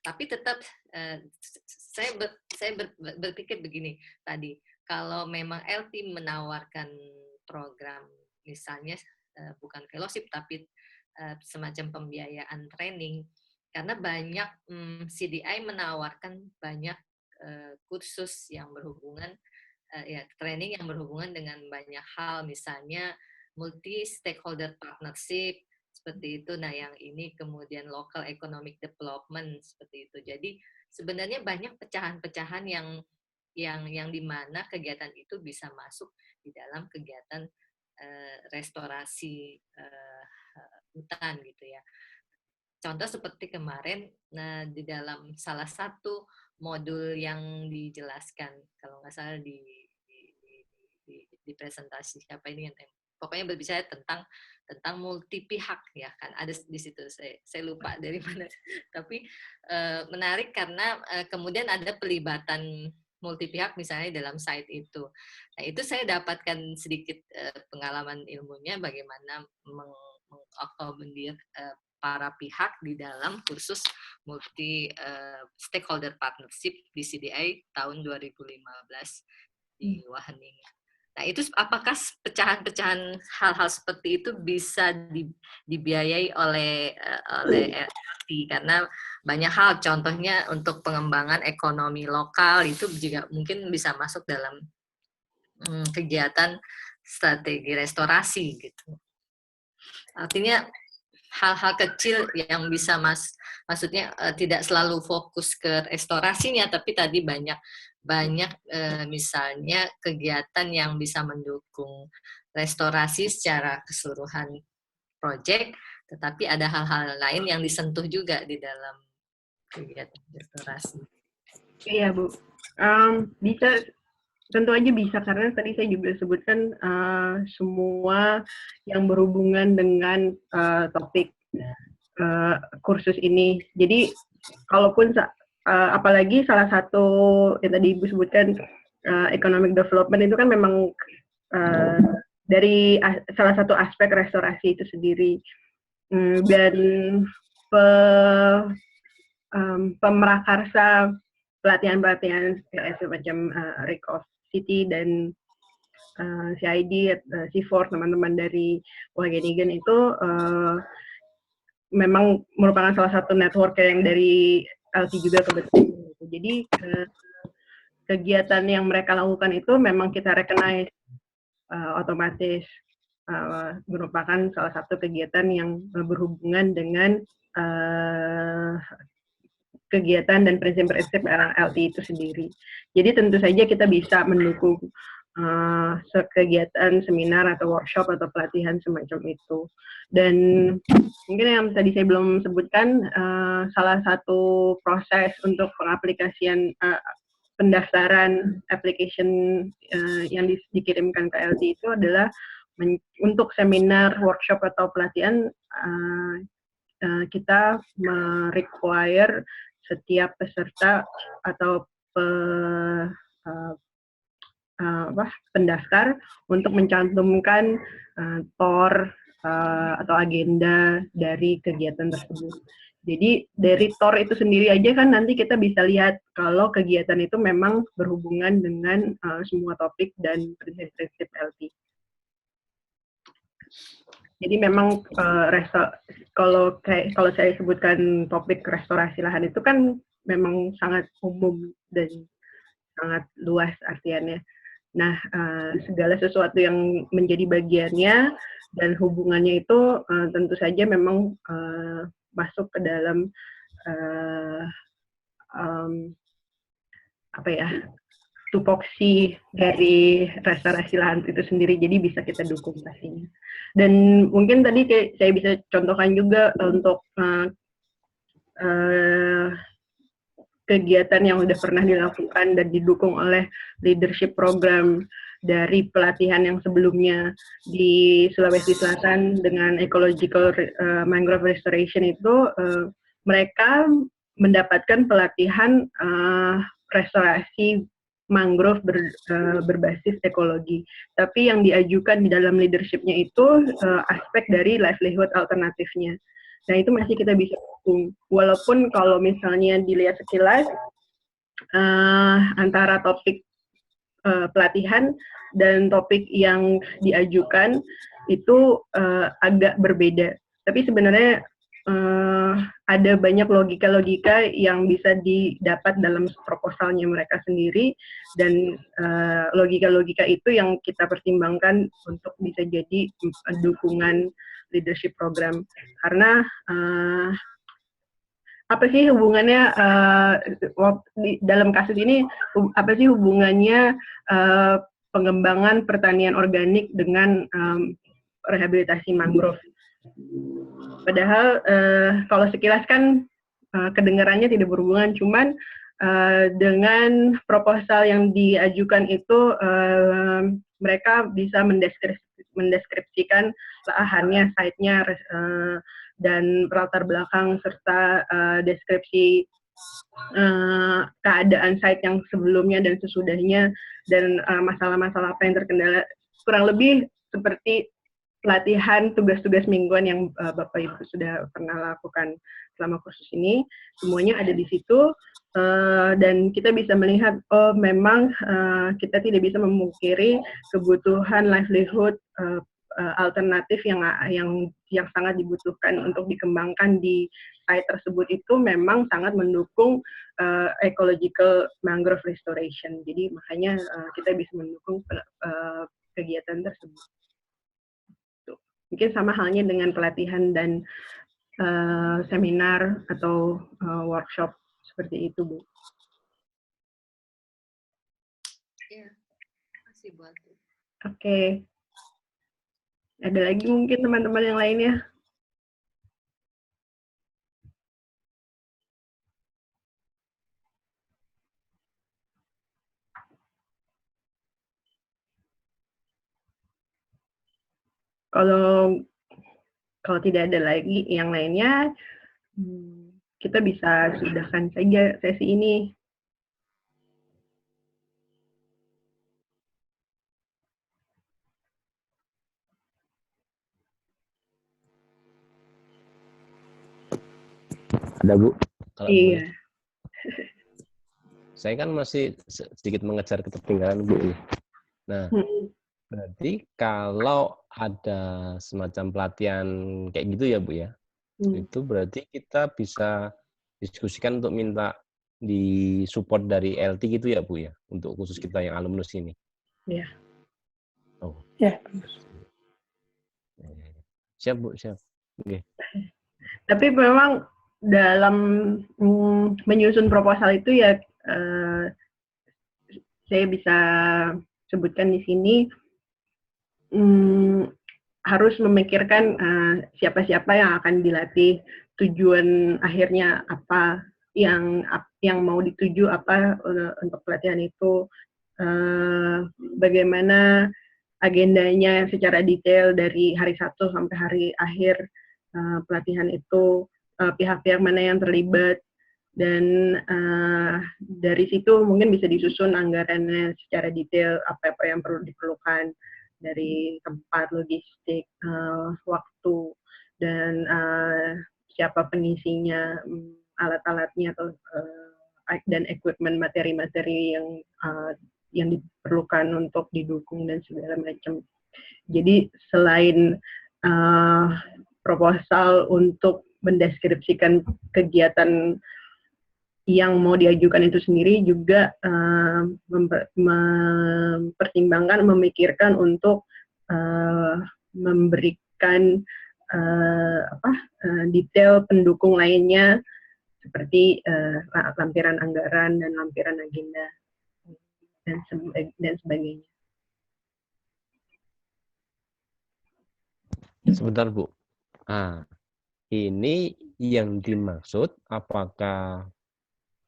tapi tetap saya berpikir begini tadi, kalau memang LT menawarkan program misalnya bukan fellowship tapi semacam pembiayaan training, karena banyak CDI menawarkan banyak kursus yang berhubungan training yang berhubungan dengan banyak hal, misalnya multi stakeholder partnership seperti itu. Nah, yang ini kemudian local economic development seperti itu. Jadi sebenarnya banyak pecahan-pecahan yang di mana kegiatan itu bisa masuk di dalam kegiatan restorasi hutan gitu ya. Contoh seperti kemarin, nah di dalam salah satu modul yang dijelaskan, kalau nggak salah di presentasi siapa ini yang pokoknya berbicara tentang multi pihak ya kan, ada di situ saya lupa dari mana, tapi menarik karena kemudian ada pelibatan multi pihak misalnya dalam site itu. Nah itu saya dapatkan sedikit pengalaman ilmunya bagaimana mengakomodir para pihak di dalam kursus multi stakeholder partnership di CDI tahun 2015 di Wageningen. Nah, itu apakah pecahan-pecahan hal-hal seperti itu bisa dibiayai oleh LT? Karena banyak hal, contohnya untuk pengembangan ekonomi lokal itu juga mungkin bisa masuk dalam kegiatan strategi restorasi gitu. Artinya hal-hal kecil yang bisa maksudnya tidak selalu fokus ke restorasinya, tapi tadi banyak misalnya kegiatan yang bisa mendukung restorasi secara keseluruhan proyek, tetapi ada hal-hal lain yang disentuh juga di dalam kegiatan restorasi. Iya Bu, bisa Tentu aja bisa, karena tadi saya juga sebutkan semua yang berhubungan dengan topik kursus ini. Jadi, kalaupun apalagi salah satu yang tadi Ibu sebutkan, economic development itu kan memang dari salah satu aspek restorasi itu sendiri. Dan pemrakarsa pelatihan-pelatihan semacam Recall City dan CID, C4, teman-teman dari Wageningen itu memang merupakan salah satu network yang dari LT juga kebetulan. Jadi kegiatan yang mereka lakukan itu memang kita recognize otomatis merupakan salah satu kegiatan yang berhubungan dengan kegiatan dan prinsip-prinsip LT itu sendiri. Jadi tentu saja kita bisa mendukung kegiatan seminar atau workshop atau pelatihan semacam itu. Dan mungkin yang tadi saya belum sebutkan, salah satu proses untuk pengaplikasian pendaftaran application yang dikirimkan ke LT itu adalah untuk seminar, workshop atau pelatihan kita merequire setiap peserta atau pendaftar untuk mencantumkan TOR atau agenda dari kegiatan tersebut. Jadi dari TOR itu sendiri aja kan nanti kita bisa lihat kalau kegiatan itu memang berhubungan dengan semua topik dan prinsip-prinsip LT. Jadi memang kalau saya sebutkan topik restorasi lahan itu kan memang sangat umum dan sangat luas artiannya. Nah, segala sesuatu yang menjadi bagiannya dan hubungannya itu tentu saja memang masuk ke dalam tupoksi dari restorasi lahan itu sendiri, jadi bisa kita dukung pastinya. Dan mungkin tadi saya bisa contohkan juga untuk kegiatan yang sudah pernah dilakukan dan didukung oleh leadership program dari pelatihan yang sebelumnya di Sulawesi Selatan dengan ecological mangrove restoration itu, mereka mendapatkan pelatihan restorasi mangrove berbasis ekologi. Tapi yang diajukan di dalam leadership-nya itu aspek dari livelihood alternatifnya. Nah, itu masih kita bisa dukung. Walaupun kalau misalnya dilihat sekilas, antara topik pelatihan dan topik yang diajukan itu agak berbeda. Tapi sebenarnya ada banyak logika-logika yang bisa didapat dalam proposalnya mereka sendiri, dan logika-logika itu yang kita pertimbangkan untuk bisa jadi dukungan leadership program. Karena apa sih hubungannya dalam kasus ini, apa sih hubungannya pengembangan pertanian organik dengan rehabilitasi mangrove? Padahal kalau sekilas kan kedengarannya tidak berhubungan, cuman dengan proposal yang diajukan itu mereka bisa mendeskripsikan lahannya, site-nya, dan latar belakang serta deskripsi keadaan site yang sebelumnya dan sesudahnya, dan masalah-masalah apa yang terkendala, kurang lebih seperti pelatihan tugas-tugas mingguan yang Bapak Ibu sudah pernah lakukan selama kursus ini. Semuanya ada di situ, dan kita bisa melihat, oh memang kita tidak bisa memungkiri kebutuhan livelihood alternatif yang sangat dibutuhkan untuk dikembangkan di site tersebut itu memang sangat mendukung ecological mangrove restoration. Jadi makanya kita bisa mendukung kegiatan tersebut. Mungkin sama halnya dengan pelatihan dan seminar atau workshop seperti itu, Bu. Ya, makasih Bu Atu. Oke. Ada lagi mungkin teman-teman yang lainnya? Kalau tidak ada lagi yang lainnya, kita bisa sudahkan saja sesi ini. Ada Bu? Kalau Iya. boleh. Saya kan masih sedikit mengejar ketertinggalan Bu. Nah, berarti kalau ada semacam pelatihan kayak gitu ya Bu ya, itu berarti kita bisa diskusikan untuk minta di support dari LT gitu ya Bu ya, untuk khusus kita yang alumnus ini. Iya. Oh. Ya. Siap Bu, siap. Oke. Tapi memang dalam menyusun proposal itu ya, saya bisa sebutkan di sini, harus memikirkan siapa-siapa yang akan dilatih, tujuan akhirnya apa, yang mau dituju apa untuk pelatihan itu, bagaimana agendanya secara detail dari hari 1 sampai hari akhir pelatihan itu, pihak-pihak mana yang terlibat, dan dari situ mungkin bisa disusun anggarannya secara detail, apa-apa yang perlu diperlukan dari tempat, logistik, waktu, dan siapa pengisinya, alat-alatnya, atau dan equipment, materi-materi yang diperlukan untuk didukung dan segala macam. Jadi selain proposal untuk mendeskripsikan kegiatan yang mau diajukan itu sendiri, juga mempertimbangkan, memikirkan untuk memberikan detail pendukung lainnya seperti lampiran anggaran dan lampiran agenda dan sebagainya. Sebentar Bu. Ini yang dimaksud apakah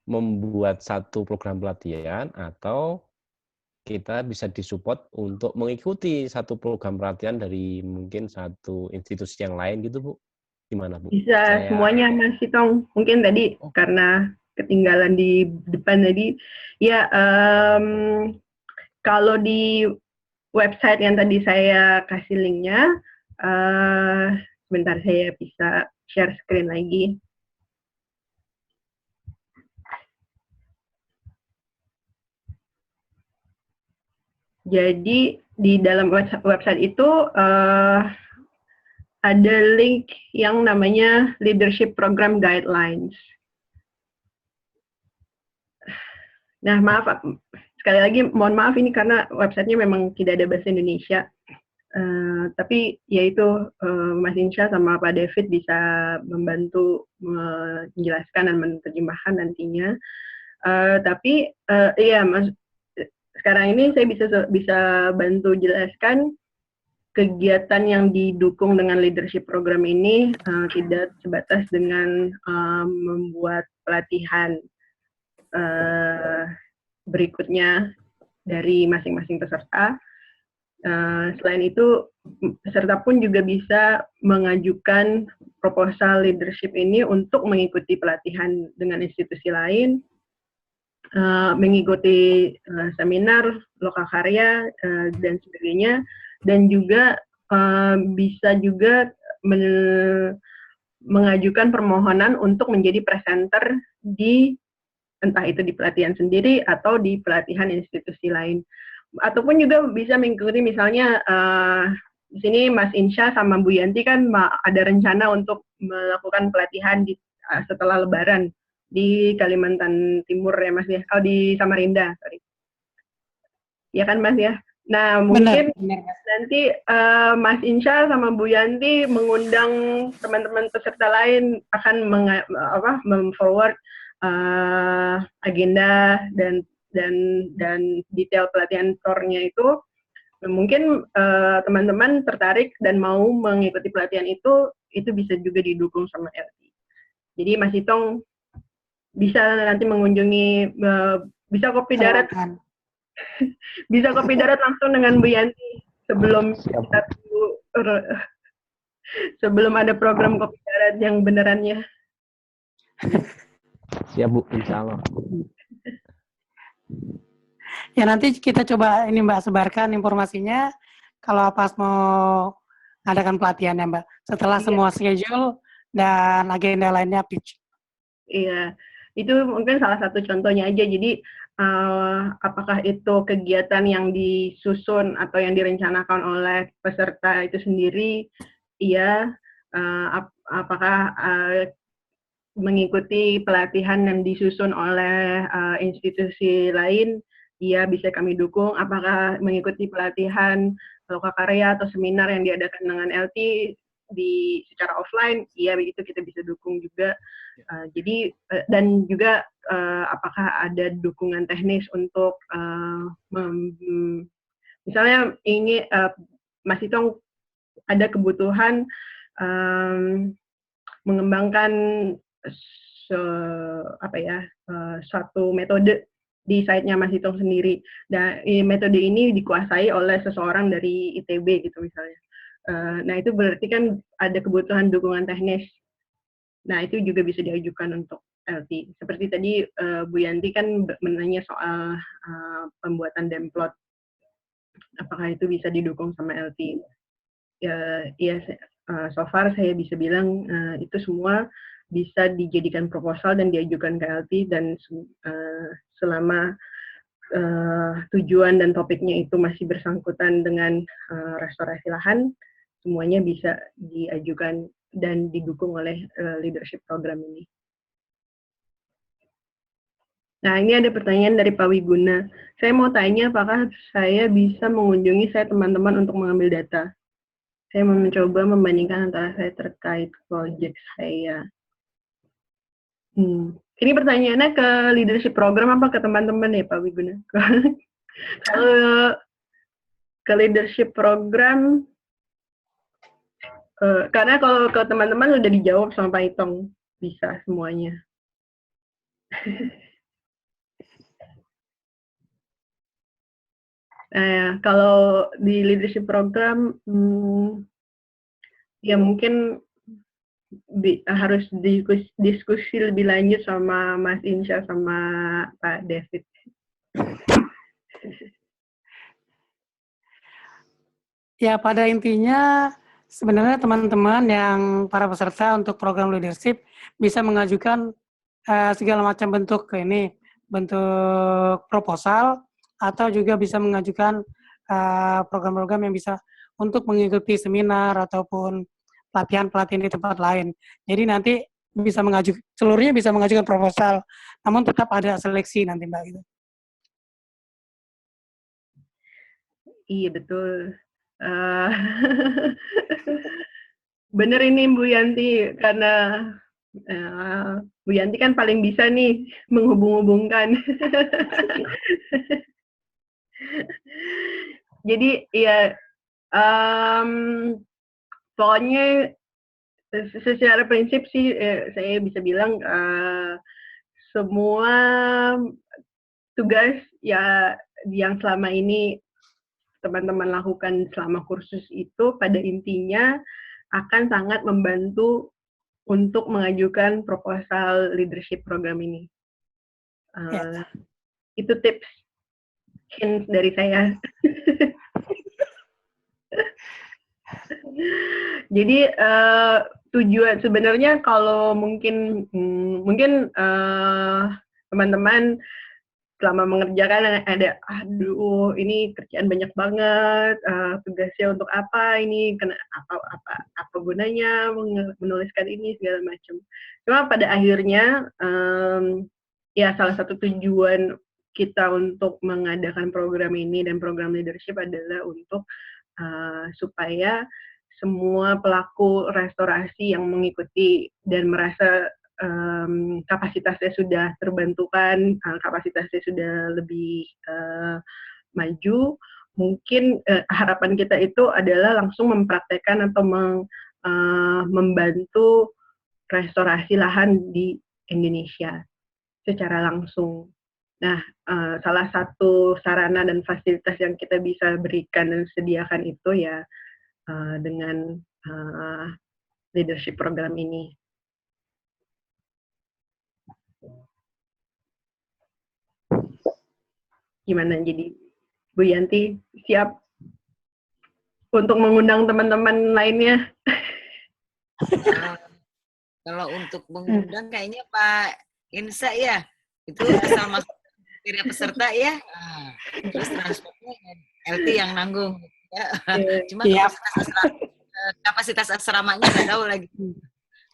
membuat satu program pelatihan atau kita bisa disupport untuk mengikuti satu program pelatihan dari mungkin satu institusi yang lain gitu Bu? Gimana Bu? Bisa semuanya Mas Sitong. Mungkin tadi karena ketinggalan di depan tadi, ya kalau di website yang tadi saya kasih linknya, sebentar saya bisa share screen lagi. Jadi di dalam website itu ada link yang namanya Leadership Program Guidelines. Nah, maaf, sekali lagi mohon maaf ini karena websitenya memang tidak ada bahasa Indonesia. Tapi yaitu Mas Insya sama Pak David bisa membantu menjelaskan dan menerjemahkan nantinya. Tapi iya Mas, sekarang ini saya bisa bantu jelaskan kegiatan yang didukung dengan leadership program ini tidak sebatas dengan membuat pelatihan berikutnya dari masing-masing peserta. Selain itu, peserta pun juga bisa mengajukan proposal leadership ini untuk mengikuti pelatihan dengan institusi lain, mengikuti seminar, lokakarya, dan sebagainya, dan juga bisa juga mengajukan permohonan untuk menjadi presenter di entah itu di pelatihan sendiri atau di pelatihan institusi lain. Ataupun juga bisa mengikuti misalnya di sini Mas Insya sama Bu Yanti kan ada rencana untuk melakukan pelatihan setelah Lebaran di Kalimantan Timur ya Mas ya, di Samarinda, sorry. Ya kan Mas ya. Nah mungkin nanti Mas Insya sama Bu Yanti mengundang teman-teman peserta lain akan mem-forward agenda dan detail pelatihan core-nya itu. Mungkin teman-teman tertarik dan mau mengikuti pelatihan itu bisa juga didukung sama LT. Jadi Mas Itong bisa nanti mengunjungi, bisa kopi darat, bisa kopi darat langsung dengan Bu Yanti sebelum kita sebelum ada program kopi darat yang benerannya. Siap Bu, insya Allah. Ya nanti kita coba ini Mbak sebarkan informasinya kalau pas mau adakan pelatihan ya Mbak. Setelah Iya. semua schedule dan agenda lainnya pitch. Iya, itu mungkin salah satu contohnya aja. Jadi apakah itu kegiatan yang disusun atau yang direncanakan oleh peserta itu sendiri? Iya. Apakah mengikuti pelatihan yang disusun oleh institusi lain? Iya, bisa kami dukung. Apakah mengikuti pelatihan lokakarya atau seminar yang diadakan dengan LT secara offline? Iya, itu kita bisa dukung juga. Jadi dan juga apakah ada dukungan teknis untuk misalnya ingin Mas Itong ada kebutuhan mengembangkan suatu metode di site-nya Mas Itong sendiri. Dan metode ini dikuasai oleh seseorang dari ITB gitu misalnya. Nah itu berarti kan ada kebutuhan dukungan teknis. Nah itu juga bisa diajukan untuk LT. Seperti tadi Bu Yanti kan menanya soal pembuatan demplot. Apakah itu bisa didukung sama LT? Ya, so far saya bisa bilang itu semua bisa dijadikan proposal dan diajukan ke LT dan selama tujuan dan topiknya itu masih bersangkutan dengan restorasi lahan, semuanya bisa diajukan dan didukung oleh leadership program ini. Nah, ini ada pertanyaan dari Pak Wiguna. Saya mau tanya apakah saya bisa mengunjungi saya teman-teman untuk mengambil data. Saya mau mencoba membandingkan antara saya terkait proyek saya. Ini pertanyaannya ke leadership program apa ke teman-teman ya Pak Wiguna? Kalau ke leadership program, karena kalau ke teman-teman udah dijawab sama Pak Itong, bisa semuanya. Kalau di leadership program, ya mungkin harus diskusi lebih lanjut sama Mas Insya sama Pak David. Ya pada intinya sebenarnya teman-teman yang para peserta untuk program leadership bisa mengajukan segala macam bentuk bentuk proposal atau juga bisa mengajukan program-program yang bisa untuk mengikuti seminar ataupun pelatihan-pelatihan di tempat lain. Jadi nanti seluruhnya bisa mengajukan proposal, namun tetap ada seleksi nanti Mbak gitu. Iya betul. Bener ini Bu Yanti, karena Bu Yanti kan paling bisa nih menghubung-hubungkan. Jadi ya pokoknya secara prinsip sih saya bisa bilang semua tugas ya yang selama ini teman-teman lakukan selama kursus itu pada intinya akan sangat membantu untuk mengajukan proposal leadership program ini. Itu tips hint dari saya. Jadi tujuan sebenarnya kalau mungkin teman-teman selama mengerjakan ada aduh ini kerjaan banyak banget, tugasnya untuk apa ini, apa gunanya menuliskan ini segala macam. Cuma pada akhirnya ya salah satu tujuan kita untuk mengadakan program ini dan program leadership adalah untuk supaya semua pelaku restorasi yang mengikuti dan merasa kapasitasnya sudah terbantukan, kapasitasnya sudah lebih maju, mungkin harapan kita itu adalah langsung mempraktekkan atau membantu restorasi lahan di Indonesia secara langsung. Nah, salah satu sarana dan fasilitas yang kita bisa berikan dan sediakan itu ya dengan leadership program ini. Gimana, jadi Bu Yanti siap untuk mengundang teman-teman lainnya? Kalau untuk mengundang kayaknya Pak Insa ya, itu asal masuk kriteria peserta ya. Terus transportnya LT yang nanggung. Ya. Cuma kapasitas asramanya nggak tahu lagi.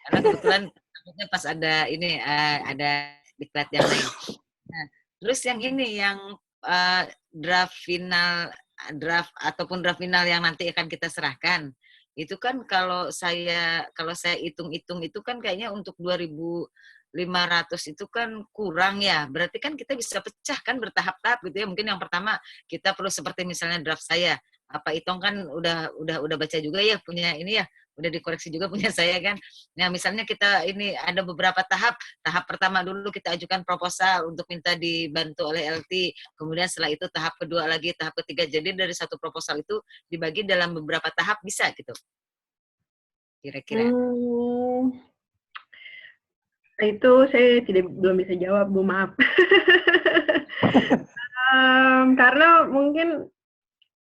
Karena kebetulan pas ada ini ada diklat yang lain. Nah, terus yang ini yang draft final yang nanti akan kita serahkan. Itu kan kalau saya hitung-hitung itu kan kayaknya untuk 2.500 itu kan kurang ya. Berarti kan kita bisa pecah kan bertahap-tahap gitu ya. Mungkin yang pertama kita perlu seperti misalnya draft saya. Apa Itong kan udah baca juga ya, punya ini ya, udah dikoreksi juga punya saya kan. Nah, misalnya kita ini ada beberapa tahap. Tahap pertama dulu kita ajukan proposal untuk minta dibantu oleh LT. Kemudian setelah itu tahap kedua lagi, tahap ketiga. Jadi dari satu proposal itu dibagi dalam beberapa tahap bisa gitu. Kira-kira. Itu saya belum bisa jawab, Bu, maaf. Karena mungkin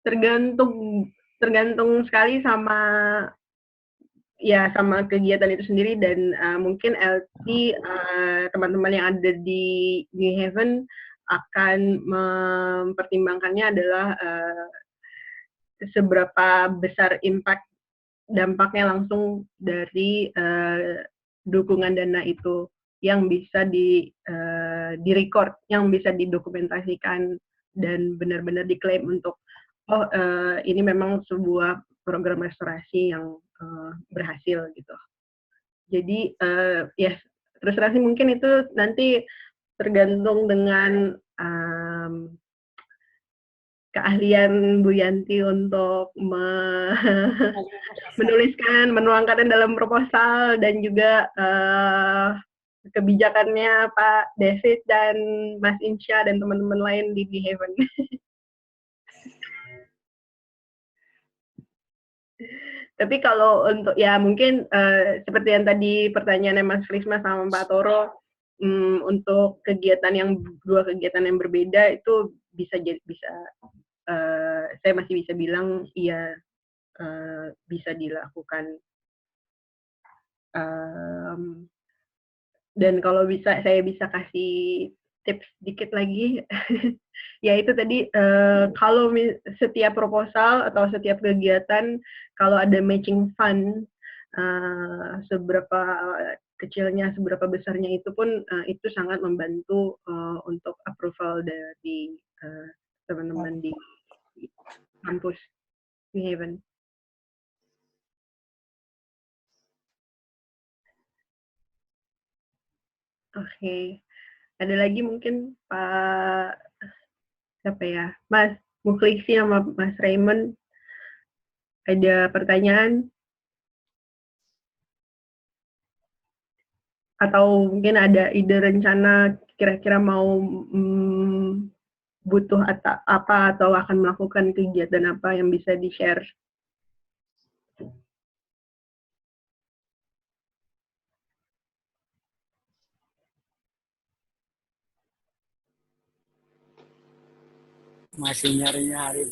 tergantung sekali sama kegiatan itu sendiri, dan mungkin LT teman-teman yang ada di New Haven akan mempertimbangkannya adalah seberapa besar dampaknya langsung dari dukungan dana itu yang bisa di-record, yang bisa didokumentasikan dan benar-benar diklaim untuk ini memang sebuah program restorasi yang berhasil gitu. Jadi ya terus terang sih mungkin itu nanti tergantung dengan keahlian Bu Yanti untuk menuangkan dalam proposal, dan juga kebijakannya Pak David dan Mas Insya dan teman-teman lain di Haven. Tapi kalau untuk ya mungkin seperti yang tadi pertanyaannya Mas Krisma sama Mbak Toro, untuk dua kegiatan yang berbeda itu saya masih bisa bilang iya bisa dilakukan. Dan kalau saya bisa kasih tips dikit lagi, ya itu tadi kalau setiap proposal atau setiap kegiatan kalau ada matching fund, seberapa kecilnya, seberapa besarnya itu pun itu sangat membantu untuk approval dari teman-teman di kampus New Haven. Oke. Ada lagi mungkin Pak siapa ya, Mas Mukhlisi sama Mas Raymond, ada pertanyaan? Atau mungkin ada ide rencana kira-kira mau butuh apa atau akan melakukan kegiatan apa yang bisa di-share? Masih nyari-nyari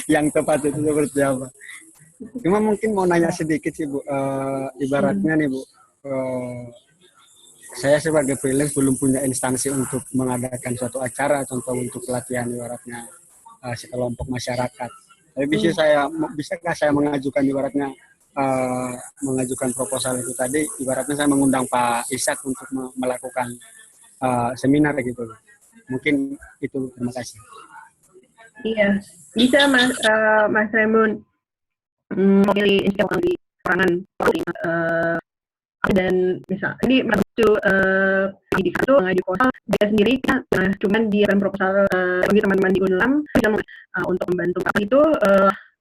yang tepat itu seperti apa. Cuma mungkin mau nanya sedikit sih Bu, ibaratnya nih Bu, saya sebagai freelance belum punya instansi untuk mengadakan suatu acara, contoh untuk pelatihan ibaratnya sekelompok masyarakat. Tapi bisakah saya mengajukan ibaratnya mengajukan proposal itu tadi, ibaratnya saya mengundang Pak Ishak untuk melakukan seminar gitu. Mungkin itu, terima kasih. Iya, bisa Mas Raymond memilih di perangan dan misal ini menuju pendidik itu mengajukan proposal dia sendiri kan, cuman dia akan proposal bagi teman-teman di Unlam untuk membantu itu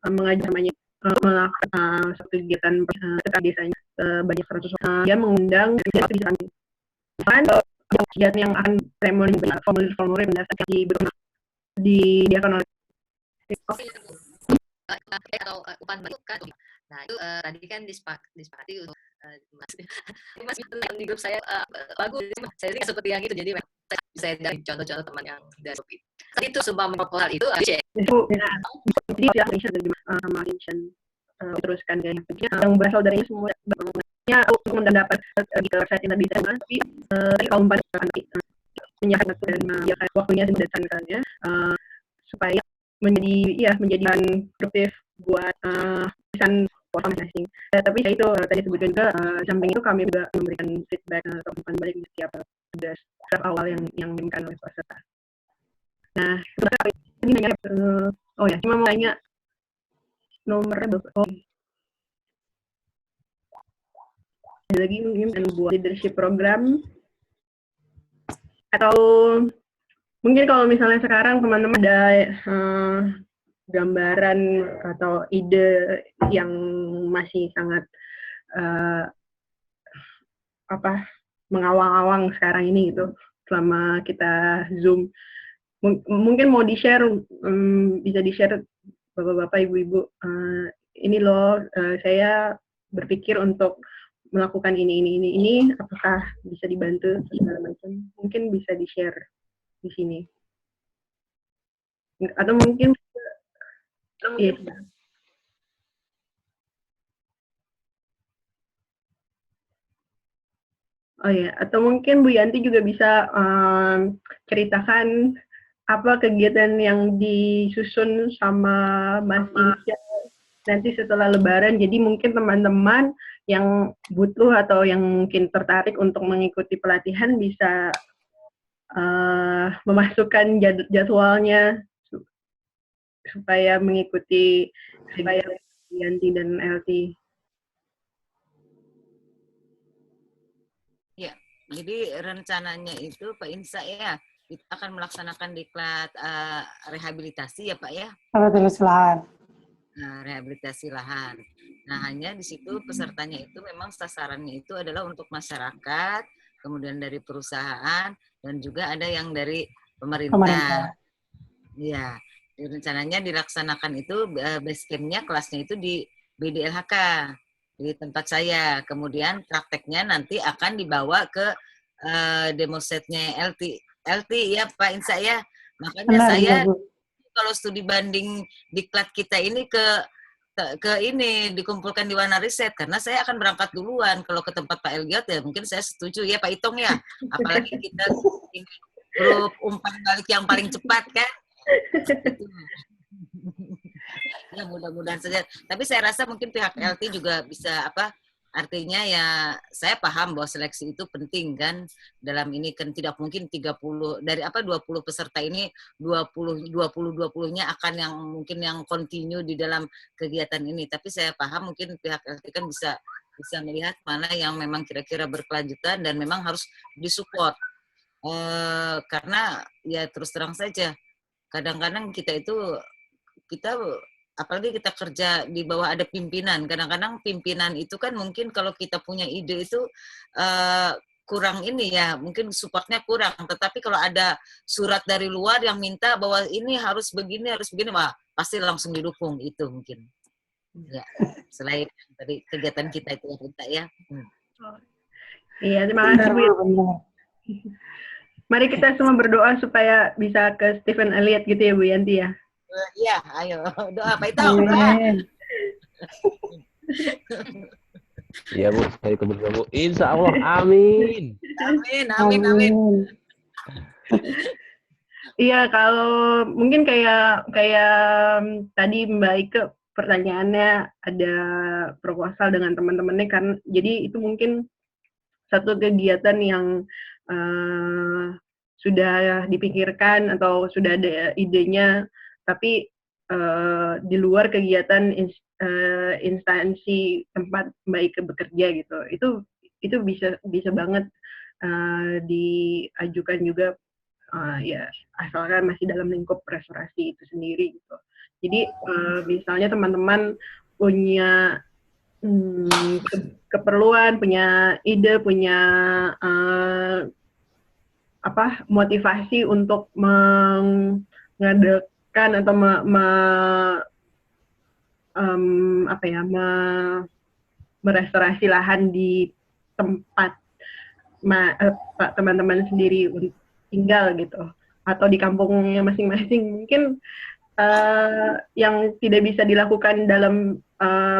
mengajar namanya melakukan satu kegiatan desanya banyak 100 orang. Dia mengundang kegiatan yang akan formulir mendaftarkan diakan oleh atau umpan balik kan. Nah itu tadi kan disepakati untuk Mas yang di grup saya bagus, saya sih seperti yang itu, jadi saya dari contoh-contoh teman yang dari grup itu. Itu sebuah proposal itu jadi pihak Malaysia sama Vincent teruskan gaya pikir yang berasal dari semua bangunannya untuk mendapat di website yang lebih detail, tapi kaum pada menyiapkan waktu dan menyiapkan waktunya dan mendatangkannya supaya menjadi bahan produktif buat pesan masing-masing. Tapi ya itu tadi sebutkan juga samping itu kami juga memberikan feedback atau umpan balik di setiap tugas awal yang diinginkan oleh peserta. Nah, ini nanya oh ya, cuma mau nanya nomornya berapa? Oh. Ada lagi mungkin buat leadership program atau mungkin kalau misalnya sekarang teman-teman ada gambaran atau ide yang masih sangat mengawang-awang sekarang ini gitu selama kita Zoom, mungkin mau di-share, bisa di-share bapak-bapak, ibu-ibu, ini loh saya berpikir untuk melakukan ini, apakah bisa dibantu segala macam, mungkin bisa di-share di sini, atau mungkin yes. Oh ya, atau mungkin Bu Yanti juga bisa ceritakan apa kegiatan yang disusun sama Mas Insya nanti setelah Lebaran. Jadi mungkin teman-teman yang butuh atau yang mungkin tertarik untuk mengikuti pelatihan bisa memasukkan jadwalnya supaya mengikuti Yanti dan LT. Ya, jadi rencananya itu Pak Insa ya, kita akan melaksanakan diklat rehabilitasi ya Pak ya? Rehabilitasi lahan. Nah, rehabilitasi lahan. Nah, hanya di situ pesertanya itu memang sasarannya itu adalah untuk masyarakat, kemudian dari perusahaan, dan juga ada yang dari pemerintah. Ya, rencananya dilaksanakan itu base camp-nya kelasnya itu di BDLHK. Di tempat saya, kemudian prakteknya nanti akan dibawa ke demo setnya LT ya Pak Insa ya. Makanya saya kalau studi banding diklat kita ini ke ini dikumpulkan di Wana Riset karena saya akan berangkat duluan. Kalau ke tempat Pak Elgiot ya mungkin saya setuju ya Pak Itong ya. Apalagi kita grup umpan balik yang paling cepat kan. Ya mudah-mudahan saja. Tapi saya rasa mungkin pihak LT juga bisa artinya ya saya paham bahwa seleksi itu penting kan. Dalam ini kan tidak mungkin 30 dari 20 peserta ini 20-20-nya akan yang mungkin yang continue di dalam kegiatan ini. Tapi saya paham mungkin pihak LT kan bisa melihat mana yang memang kira-kira berkelanjutan dan memang harus disupport. Karena ya terus terang saja kadang-kadang kita apalagi kita kerja di bawah ada pimpinan, kadang-kadang pimpinan itu kan mungkin kalau kita punya ide itu kurang ini ya, mungkin supportnya kurang, tetapi kalau ada surat dari luar yang minta bahwa ini harus begini, wah pasti langsung didukung itu mungkin. Ya, selain dari kegiatan kita itu ya. Iya, terima kasih Bu. Mari kita semua berdoa supaya bisa ke Stephen Elliott gitu ya Bu Yanti ya. Iya, ayo doa Pak Ito. Iya Bu, saya ikut berdoa Bu. Insya Allah, amin. Amin. Iya, kalau mungkin kayak tadi Mbak Ike pertanyaannya ada proposal dengan teman-temannya kan, jadi itu mungkin satu kegiatan yang sudah dipikirkan atau sudah ada idenya, tapi di luar kegiatan instansi tempat Mbak Ike bekerja gitu, itu bisa banget diajukan juga ya asalkan masih dalam lingkup restorasi itu sendiri gitu. Jadi misalnya teman-teman punya keperluan, punya ide, punya motivasi untuk mengadakan atau merestorasi lahan di tempat teman-teman sendiri tinggal gitu, atau di kampungnya masing-masing. Mungkin yang tidak bisa dilakukan dalam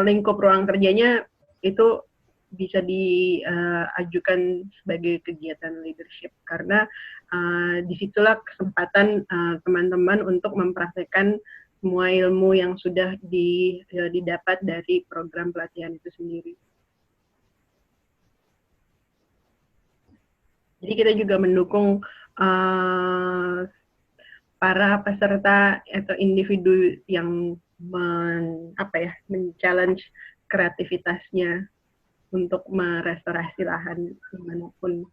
lingkup ruang kerjanya itu bisa diajukan sebagai kegiatan leadership, karena disitulah kesempatan teman-teman untuk mempraktekkan semua ilmu yang sudah didapat dari program pelatihan itu sendiri. Jadi kita juga mendukung para peserta atau individu yang men-challenge kreativitasnya untuk merestorasi lahan dimanapun.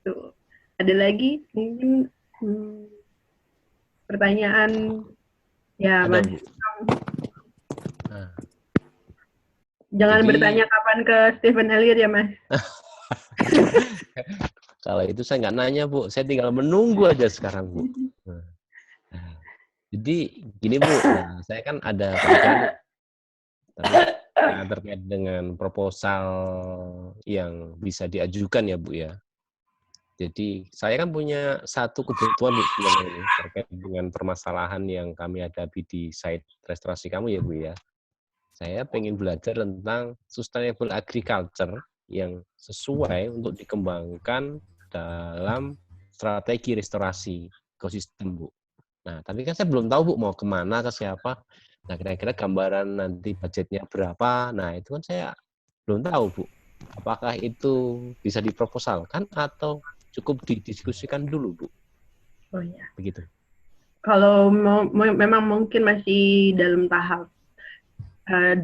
Tuh. Ada lagi mungkin pertanyaan? Ya, Mas. Jangan Jadi, bertanya kapan ke Stephen Elliott ya, Mas. Kalau itu saya nggak nanya, Bu. Saya tinggal menunggu aja sekarang, Bu. Jadi gini, Bu. Nah, saya kan ada pikiran terkait dengan proposal yang bisa diajukan ya, Bu ya. Jadi saya kan punya satu kebutuhan, Bu, sebenarnya ini terkait dengan permasalahan yang kami hadapi di site restorasi kamu ya, Bu ya. Saya pengen belajar tentang sustainable agriculture yang sesuai untuk dikembangkan dalam strategi restorasi ekosistem, Bu. Nah, tapi kan saya belum tahu, Bu, mau kemana, ke siapa. Nah, kira-kira gambaran nanti budgetnya berapa. Nah, itu kan saya belum tahu, Bu. Apakah itu bisa diproposalkan atau cukup didiskusikan dulu, Bu? Oh iya. Begitu. Kalau memang mungkin masih dalam tahap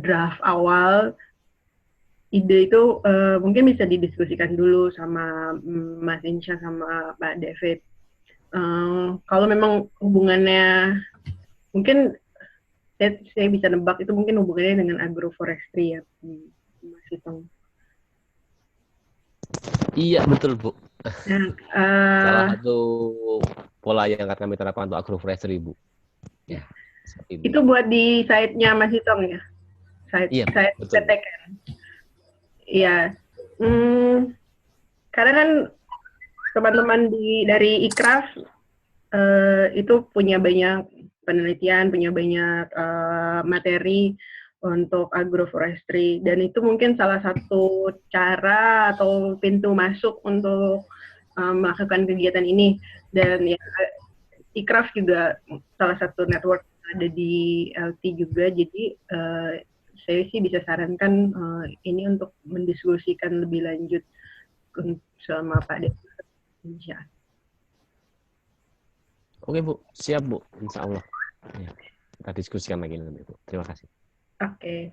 draft awal, ide itu mungkin bisa didiskusikan dulu sama Mas Insya sama Pak David. Kalau memang hubungannya, mungkin saya bisa nebak itu mungkin hubungannya dengan agroforestry ya, Mas Itong. Iya, betul, Bu. Nah, salah satu pola yang akan kami terapkan untuk agroforestry, Bu. Ya, itu buat di site-nya Mas Itong ya? Site PTK. Iya. Karena kan teman-teman dari Ikraf itu punya banyak penelitian, punya banyak materi untuk agroforestry, dan itu mungkin salah satu cara atau pintu masuk untuk melakukan kegiatan ini. Dan ya, Ikraf juga salah satu network ada di LT juga, jadi saya sih bisa sarankan ini untuk mendiskusikan lebih lanjut sama Pak Dev. Insya. Oke, Bu, siap, Bu, insya Allah. Ya, kita diskusikan lagi nanti, Bu. Terima kasih. Oke.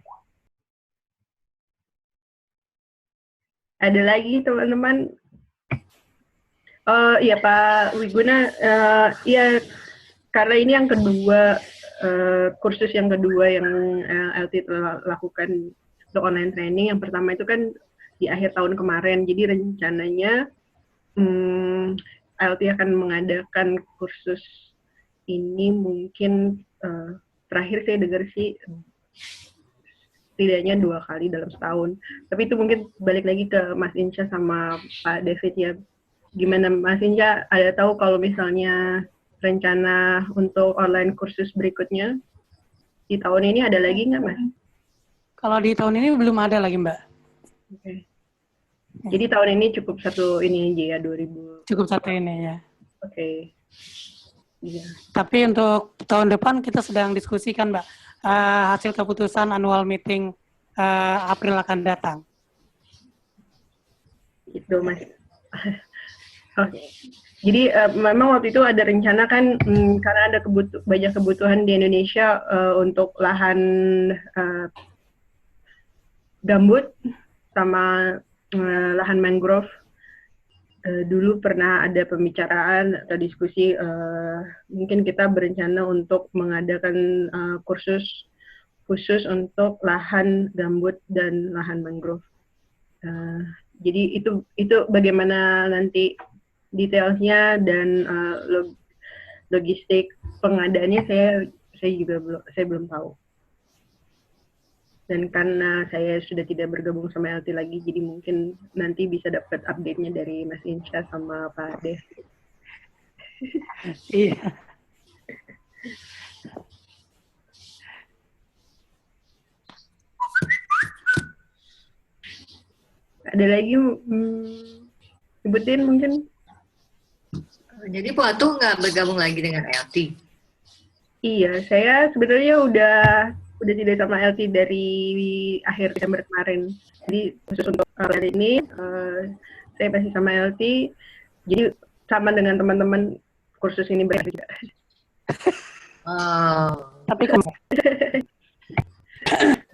Ada lagi teman-teman? Iya Pak Wiguna, ya karena ini yang kedua, kursus yang kedua yang LT telah lakukan untuk online training. Yang pertama itu kan di akhir tahun kemarin, jadi rencananya LT akan mengadakan kursus ini mungkin terakhir saya dengar sih setidaknya 2 kali dalam setahun. Tapi itu mungkin balik lagi ke Mas Insya sama Pak David ya. Gimana Mas Insya, ada tahu kalau misalnya rencana untuk online kursus berikutnya di tahun ini ada lagi nggak, Mas? Kalau di tahun ini belum ada lagi, Mbak. Oke. Jadi tahun ini cukup satu ini aja ya, 2000. Cukup satu ini ya. Oke. Iya. Tapi untuk tahun depan kita sedang diskusikan, Mbak, hasil keputusan annual meeting April akan datang. Itu, Mas. Oke. Jadi memang waktu itu ada rencana kan, karena ada banyak kebutuhan di Indonesia untuk lahan gambut sama lahan mangrove. Dulu pernah ada pembicaraan atau diskusi, mungkin kita berencana untuk mengadakan kursus khusus untuk lahan gambut dan lahan mangrove. Jadi itu bagaimana nanti detailnya dan logistik pengadaannya saya belum tahu. Dan karena saya sudah tidak bergabung sama LT lagi, jadi mungkin nanti bisa dapat update-nya dari Mas Insya sama Pak Dev. Iya. Ada lagi sebutin mungkin? Jadi Bu Atu nggak bergabung lagi dengan LT? Iya, saya sebenarnya udah tidak sama LT dari akhir Desember kemarin. Jadi khusus untuk hari ini saya masih sama LT. Jadi sama dengan teman-teman kursus ini berakhir juga. Tapi kan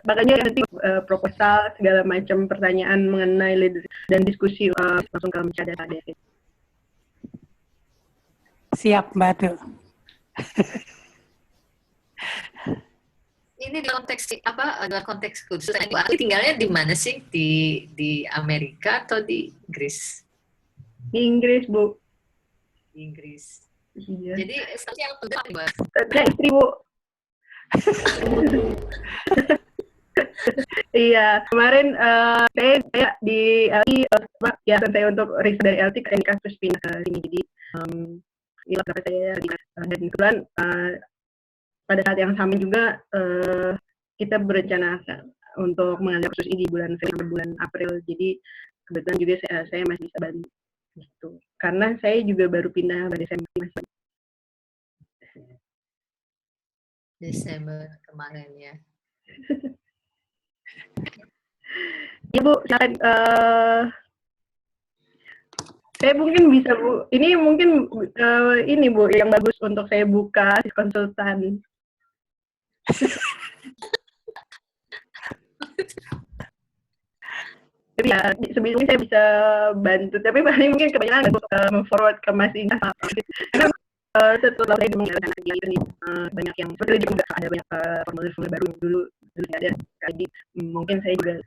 Makanya nanti proposal segala macam pertanyaan mengenai leadership dan diskusi langsung ke Mas David. siap Mbak Atu. Ini di konteks dalam konteks khusus. Bu Atu tinggalnya di mana sih? Di Amerika atau di Inggris? Di Inggris, Bu. Di Inggris. Iya. Jadi status yang penting Bu. Saya istri, Bu. Iya, kemarin saya di LT ya saya untuk riset dari LT ke kasus pindah ke sini. Jadi ini saya dan kebetulan pada saat yang sama juga kita berencana untuk mengambil kursus ini di bulan Februari bulan April. Jadi kebetulan juga saya masih bisa bantu gitu. Karena saya juga baru pindah pada Desember kemarin ya. Ya Bu, silakan. Saya mungkin bisa Bu. Ini mungkin ini Bu yang bagus untuk saya buka konsultan. Tapi ya sebelumnya saya bisa bantu. Tapi paling mungkin kebanyakan forward ke Mas Ina. Karena setelah saya mengalami ini banyak yang seperti juga ada banyak formulir baru dulu ada. Jadi mungkin saya juga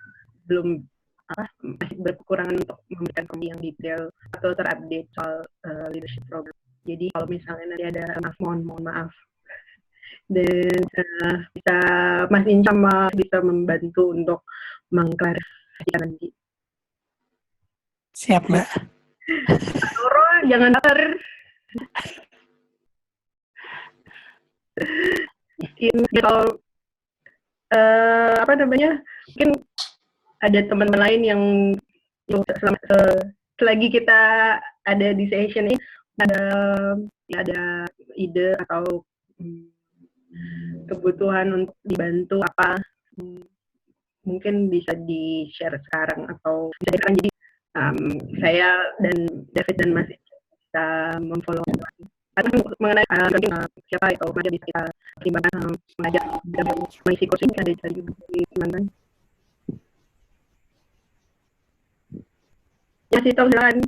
belum masih berkekurangan untuk memberikan informasi yang detail atau terupdate soal leadership program. Jadi kalau misalnya nanti ada mohon maaf. Dan bisa Mas Inca bisa membantu untuk mengklarifikasi nanti. Siap Mbak. Toro jangan lapar. Ini kalau apa namanya, mungkin ada teman-teman lain yang selagi kita ada di session ini ada ide atau kebutuhan untuk dibantu apa, mungkin bisa di-share sekarang atau bisa sekarang. Jadi saya dan David dan Mas bisa memfollow atau mengenai siapa atau mana bisa kita pertimbangkan mengajak mengisi kursus ini ada juga di teman-teman. Ya sih, Tom, silakan.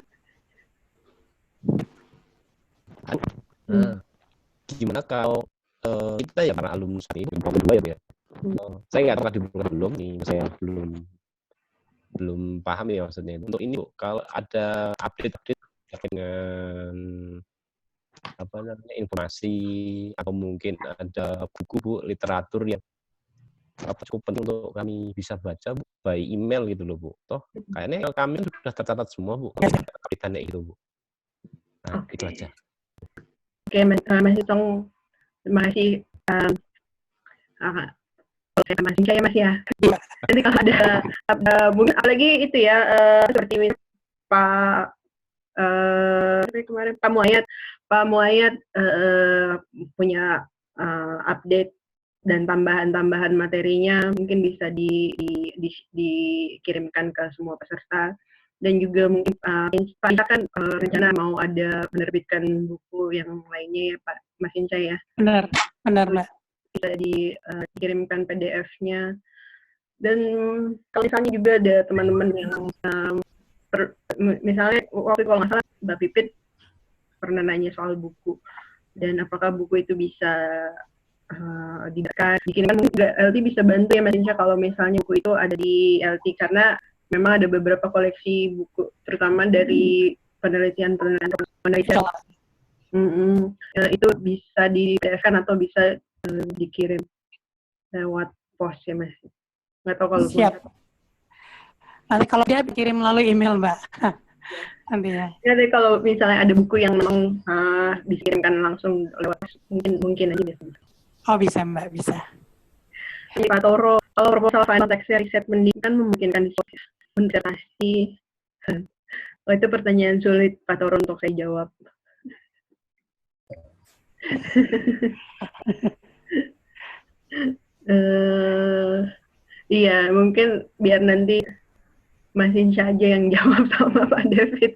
Gimana kalau kita ya para alumnus ini kedua ya Bu ya. Saya nggak tahu di belum nih, saya belum paham ya maksudnya. Untuk ini Bu, kalau ada update dengan apa namanya informasi atau mungkin ada buku Bu, literatur yang cukup penting untuk kami bisa baca Bu, by email gitu loh Bu. Toh kayaknya kami sudah tercatat semua Bu, update-nya itu Bu. Nah, itu aja. Oke, Mas Itong, terima kasih. Mas Inca ya Mas ya. Nanti kalau ada mungkin apalagi itu ya seperti Pak kemarin Pak Muayat punya update dan tambahan materinya mungkin bisa dikirimkan ke semua peserta. Dan juga mungkin Pak kan rencana mau ada menerbitkan buku yang lainnya ya Pak Mas Inca ya. Benar Mbak. Bisa dikirimkan PDF-nya. Dan kalau misalnya juga ada teman-teman yang misalnya waktu kalau nggak salah Mbak Pipit pernah nanya soal buku dan apakah buku itu bisa dikirimkan, mungkin juga LT bisa bantu ya Mas Insya kalau misalnya buku itu ada di LT, karena memang ada beberapa koleksi buku terutama dari penelitian. Itu bisa di-PDF-kan atau bisa dikirim lewat pos ya Mas. Nggak tahu kalau Siap. Nanti kalau dia dikirim melalui email Mbak. Nantinya. Ya, jadi kalau misalnya ada buku yang memang dikirimkan langsung lewat mungkin aja bisa. Oh bisa Mbak, bisa. Pak Toro, kalau proposal final teksnya riset pendidikan memungkinkan disertasi. Oh, itu pertanyaan sulit Pak Toro untuk saya jawab. Iya, mungkin biar nanti Mas Insya aja yang jawab sama Pak David.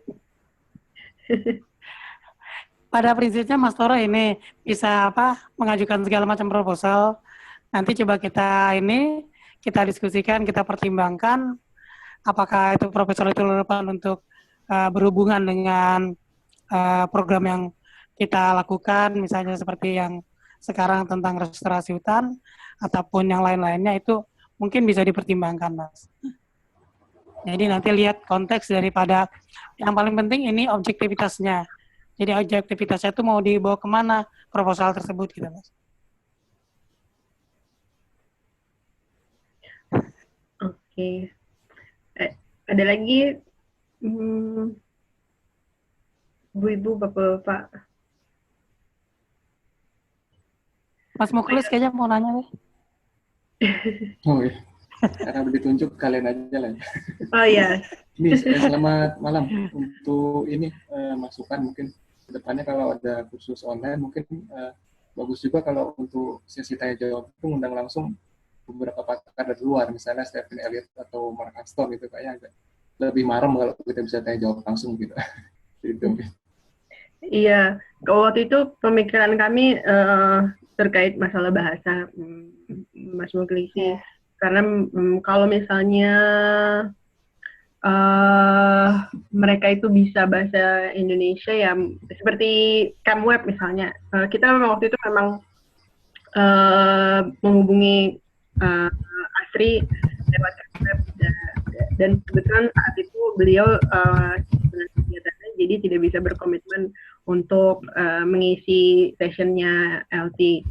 Pada prinsipnya Mas Toro ini bisa mengajukan segala macam proposal. Nanti coba kita diskusikan, kita pertimbangkan apakah itu proposal itu relevan untuk berhubungan dengan program yang kita lakukan, misalnya seperti yang sekarang tentang restorasi hutan ataupun yang lain-lainnya, itu mungkin bisa dipertimbangkan, Mas. Jadi nanti lihat konteks daripada, yang paling penting ini objektivitasnya. Jadi objektivitasnya itu mau dibawa kemana proposal tersebut gitu, Mas. Oke. Ada lagi Bu-ibu, bapak-bapak? Mas Muklis kayaknya mau nanya nih. Oh iya, karena udah ditunjuk kalian aja lah. Oh iya. Ini selamat malam. Untuk ini masukan mungkin kedepannya kalau ada kursus online mungkin bagus juga kalau untuk sesi tanya jawab itu ngundang langsung beberapa pakar dari luar, misalnya Stephen Elliott atau Mark Aston gitu, kayaknya agak lebih marem kalau kita bisa tanya jawab langsung gitu. Gitu. Iya, waktu itu pemikiran kami terkait masalah bahasa, Mas Muklisi. Karena kalau misalnya mereka itu bisa bahasa Indonesia ya, seperti Camweb misalnya. Kita memang waktu itu memang menghubungi Asri lewat Camweb, dan kebetulan saat itu beliau dengan kegiatannya jadi tidak bisa berkomitmen untuk mengisi sessionnya LT.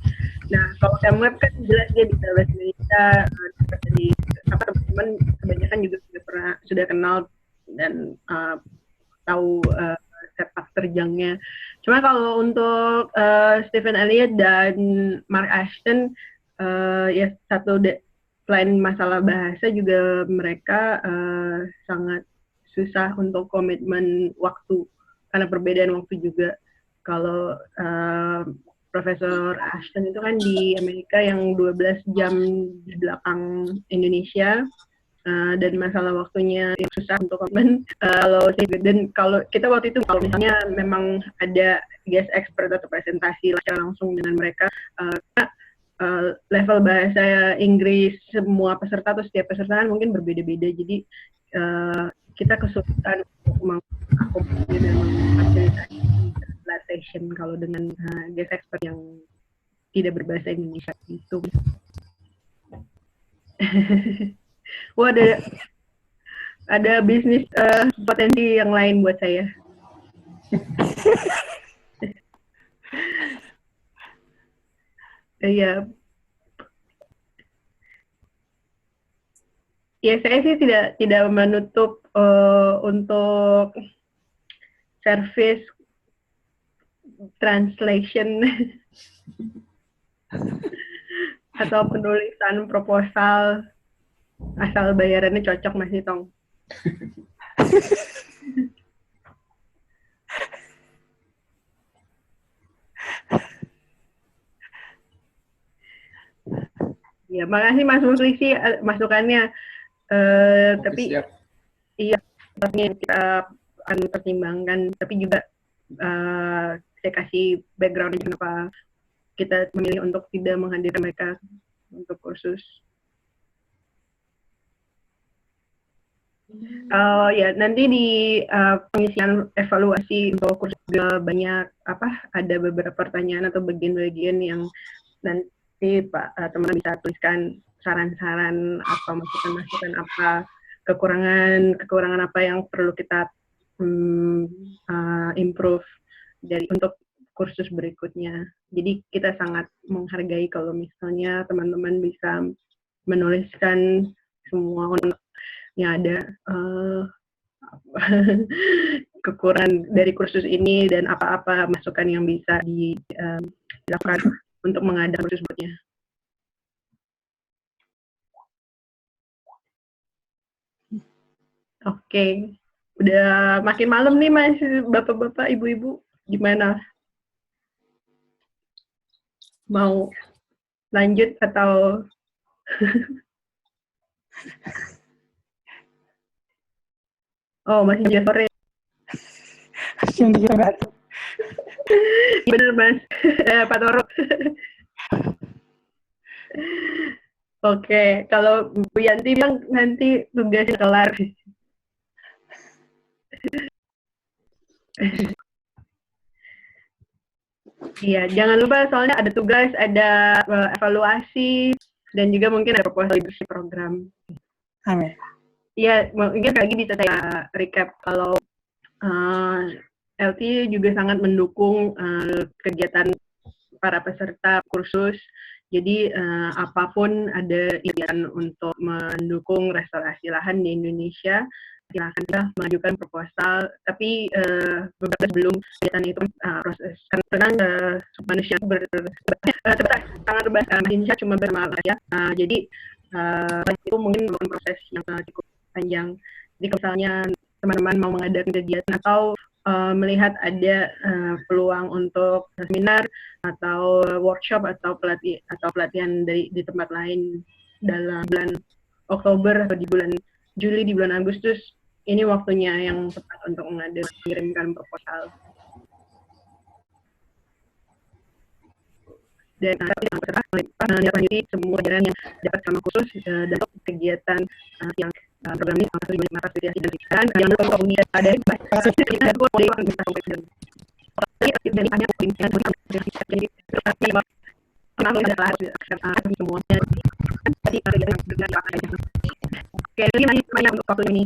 Nah, kalau Camweb kan jelas dia bisa bahasa Indonesia, jadi teman-teman kebanyakan juga sudah kenal dan tahu sepak terjangnya. Cuma kalau untuk Stephen Elliott dan Mark Ashton, ya selain masalah bahasa juga mereka sangat susah untuk komitmen waktu karena perbedaan waktu juga. Kalau Profesor Ashton itu kan di Amerika yang 12 jam di belakang Indonesia, dan masalah waktunya yang susah untuk komitmen. Dan kalau kita waktu itu kalau misalnya memang ada guest expert atau presentasi secara langsung dengan mereka, level bahasa Inggris semua peserta atau setiap peserta kan mungkin berbeda-beda, jadi kita kesulitan untuk mengakomodir dan memfasilitasi session kalau dengan guest expert yang tidak berbahasa Indonesia itu. Wah, ada bisnis potensi yang lain buat saya. Iya. Ya, saya sih tidak menutup untuk service translation atau penulisan proposal asal bayarannya cocok, Mas Itong. Ya, makasih Mas Muklisi masukannya. Tapi siap. Iya, kita akan pertimbangkan. Tapi juga saya kasih background kenapa kita memilih untuk tidak menghadirkan mereka untuk kursus. Ya, nanti di pengisian evaluasi untuk kursus juga banyak ada beberapa pertanyaan atau bagian-bagian yang nanti teman-teman bisa tuliskan saran-saran atau masukan-masukan apa, kekurangan apa yang perlu kita improve untuk kursus berikutnya. Jadi kita sangat menghargai kalau misalnya teman-teman bisa menuliskan semua yang ada kekurangan dari kursus ini dan apa-apa masukan yang bisa dilakukan untuk mengadakan kursus berikutnya. Oke, udah makin malam nih Mas, bapak-bapak, ibu-ibu, gimana? Mau lanjut atau oh masih jam sore? Bener Mas, Pak Toro. Oke, kalau Bu Yanti bilang nanti tugasnya kelar. Iya, jangan lupa soalnya ada tugas, ada evaluasi, dan juga mungkin ada proposal leadership program. Amin. Iya, mungkin lagi bisa saya recap kalau LT juga sangat mendukung kegiatan para peserta kursus. Jadi apapun ada kegiatan untuk mendukung restorasi lahan di Indonesia, silakan kita mengajukan proposal. Tapi beberapa sebelum kegiatan itu proses karena manusia sangat terbatas, Indonesia cuma bermalas ya. Jadi itu mungkin proses yang cukup panjang. Jadi kalau misalnya teman-teman mau mengadakan kegiatan atau melihat ada peluang untuk seminar atau workshop atau pelatihan di tempat lain dalam bulan Oktober atau di bulan Juli, di bulan Agustus, ini waktunya yang tepat untuk mengirimkan proposal. Dan lanjuti semua pelajaran yang dapat sama khusus dan kegiatan yang program ini masuk di mata spesiasi dan pikiran. Yang lupa komunitas ada kita boleh bisa komunitas dari banyak komunitas jadi adalah semuanya. Tadi oke, ini banyak untuk waktu ini.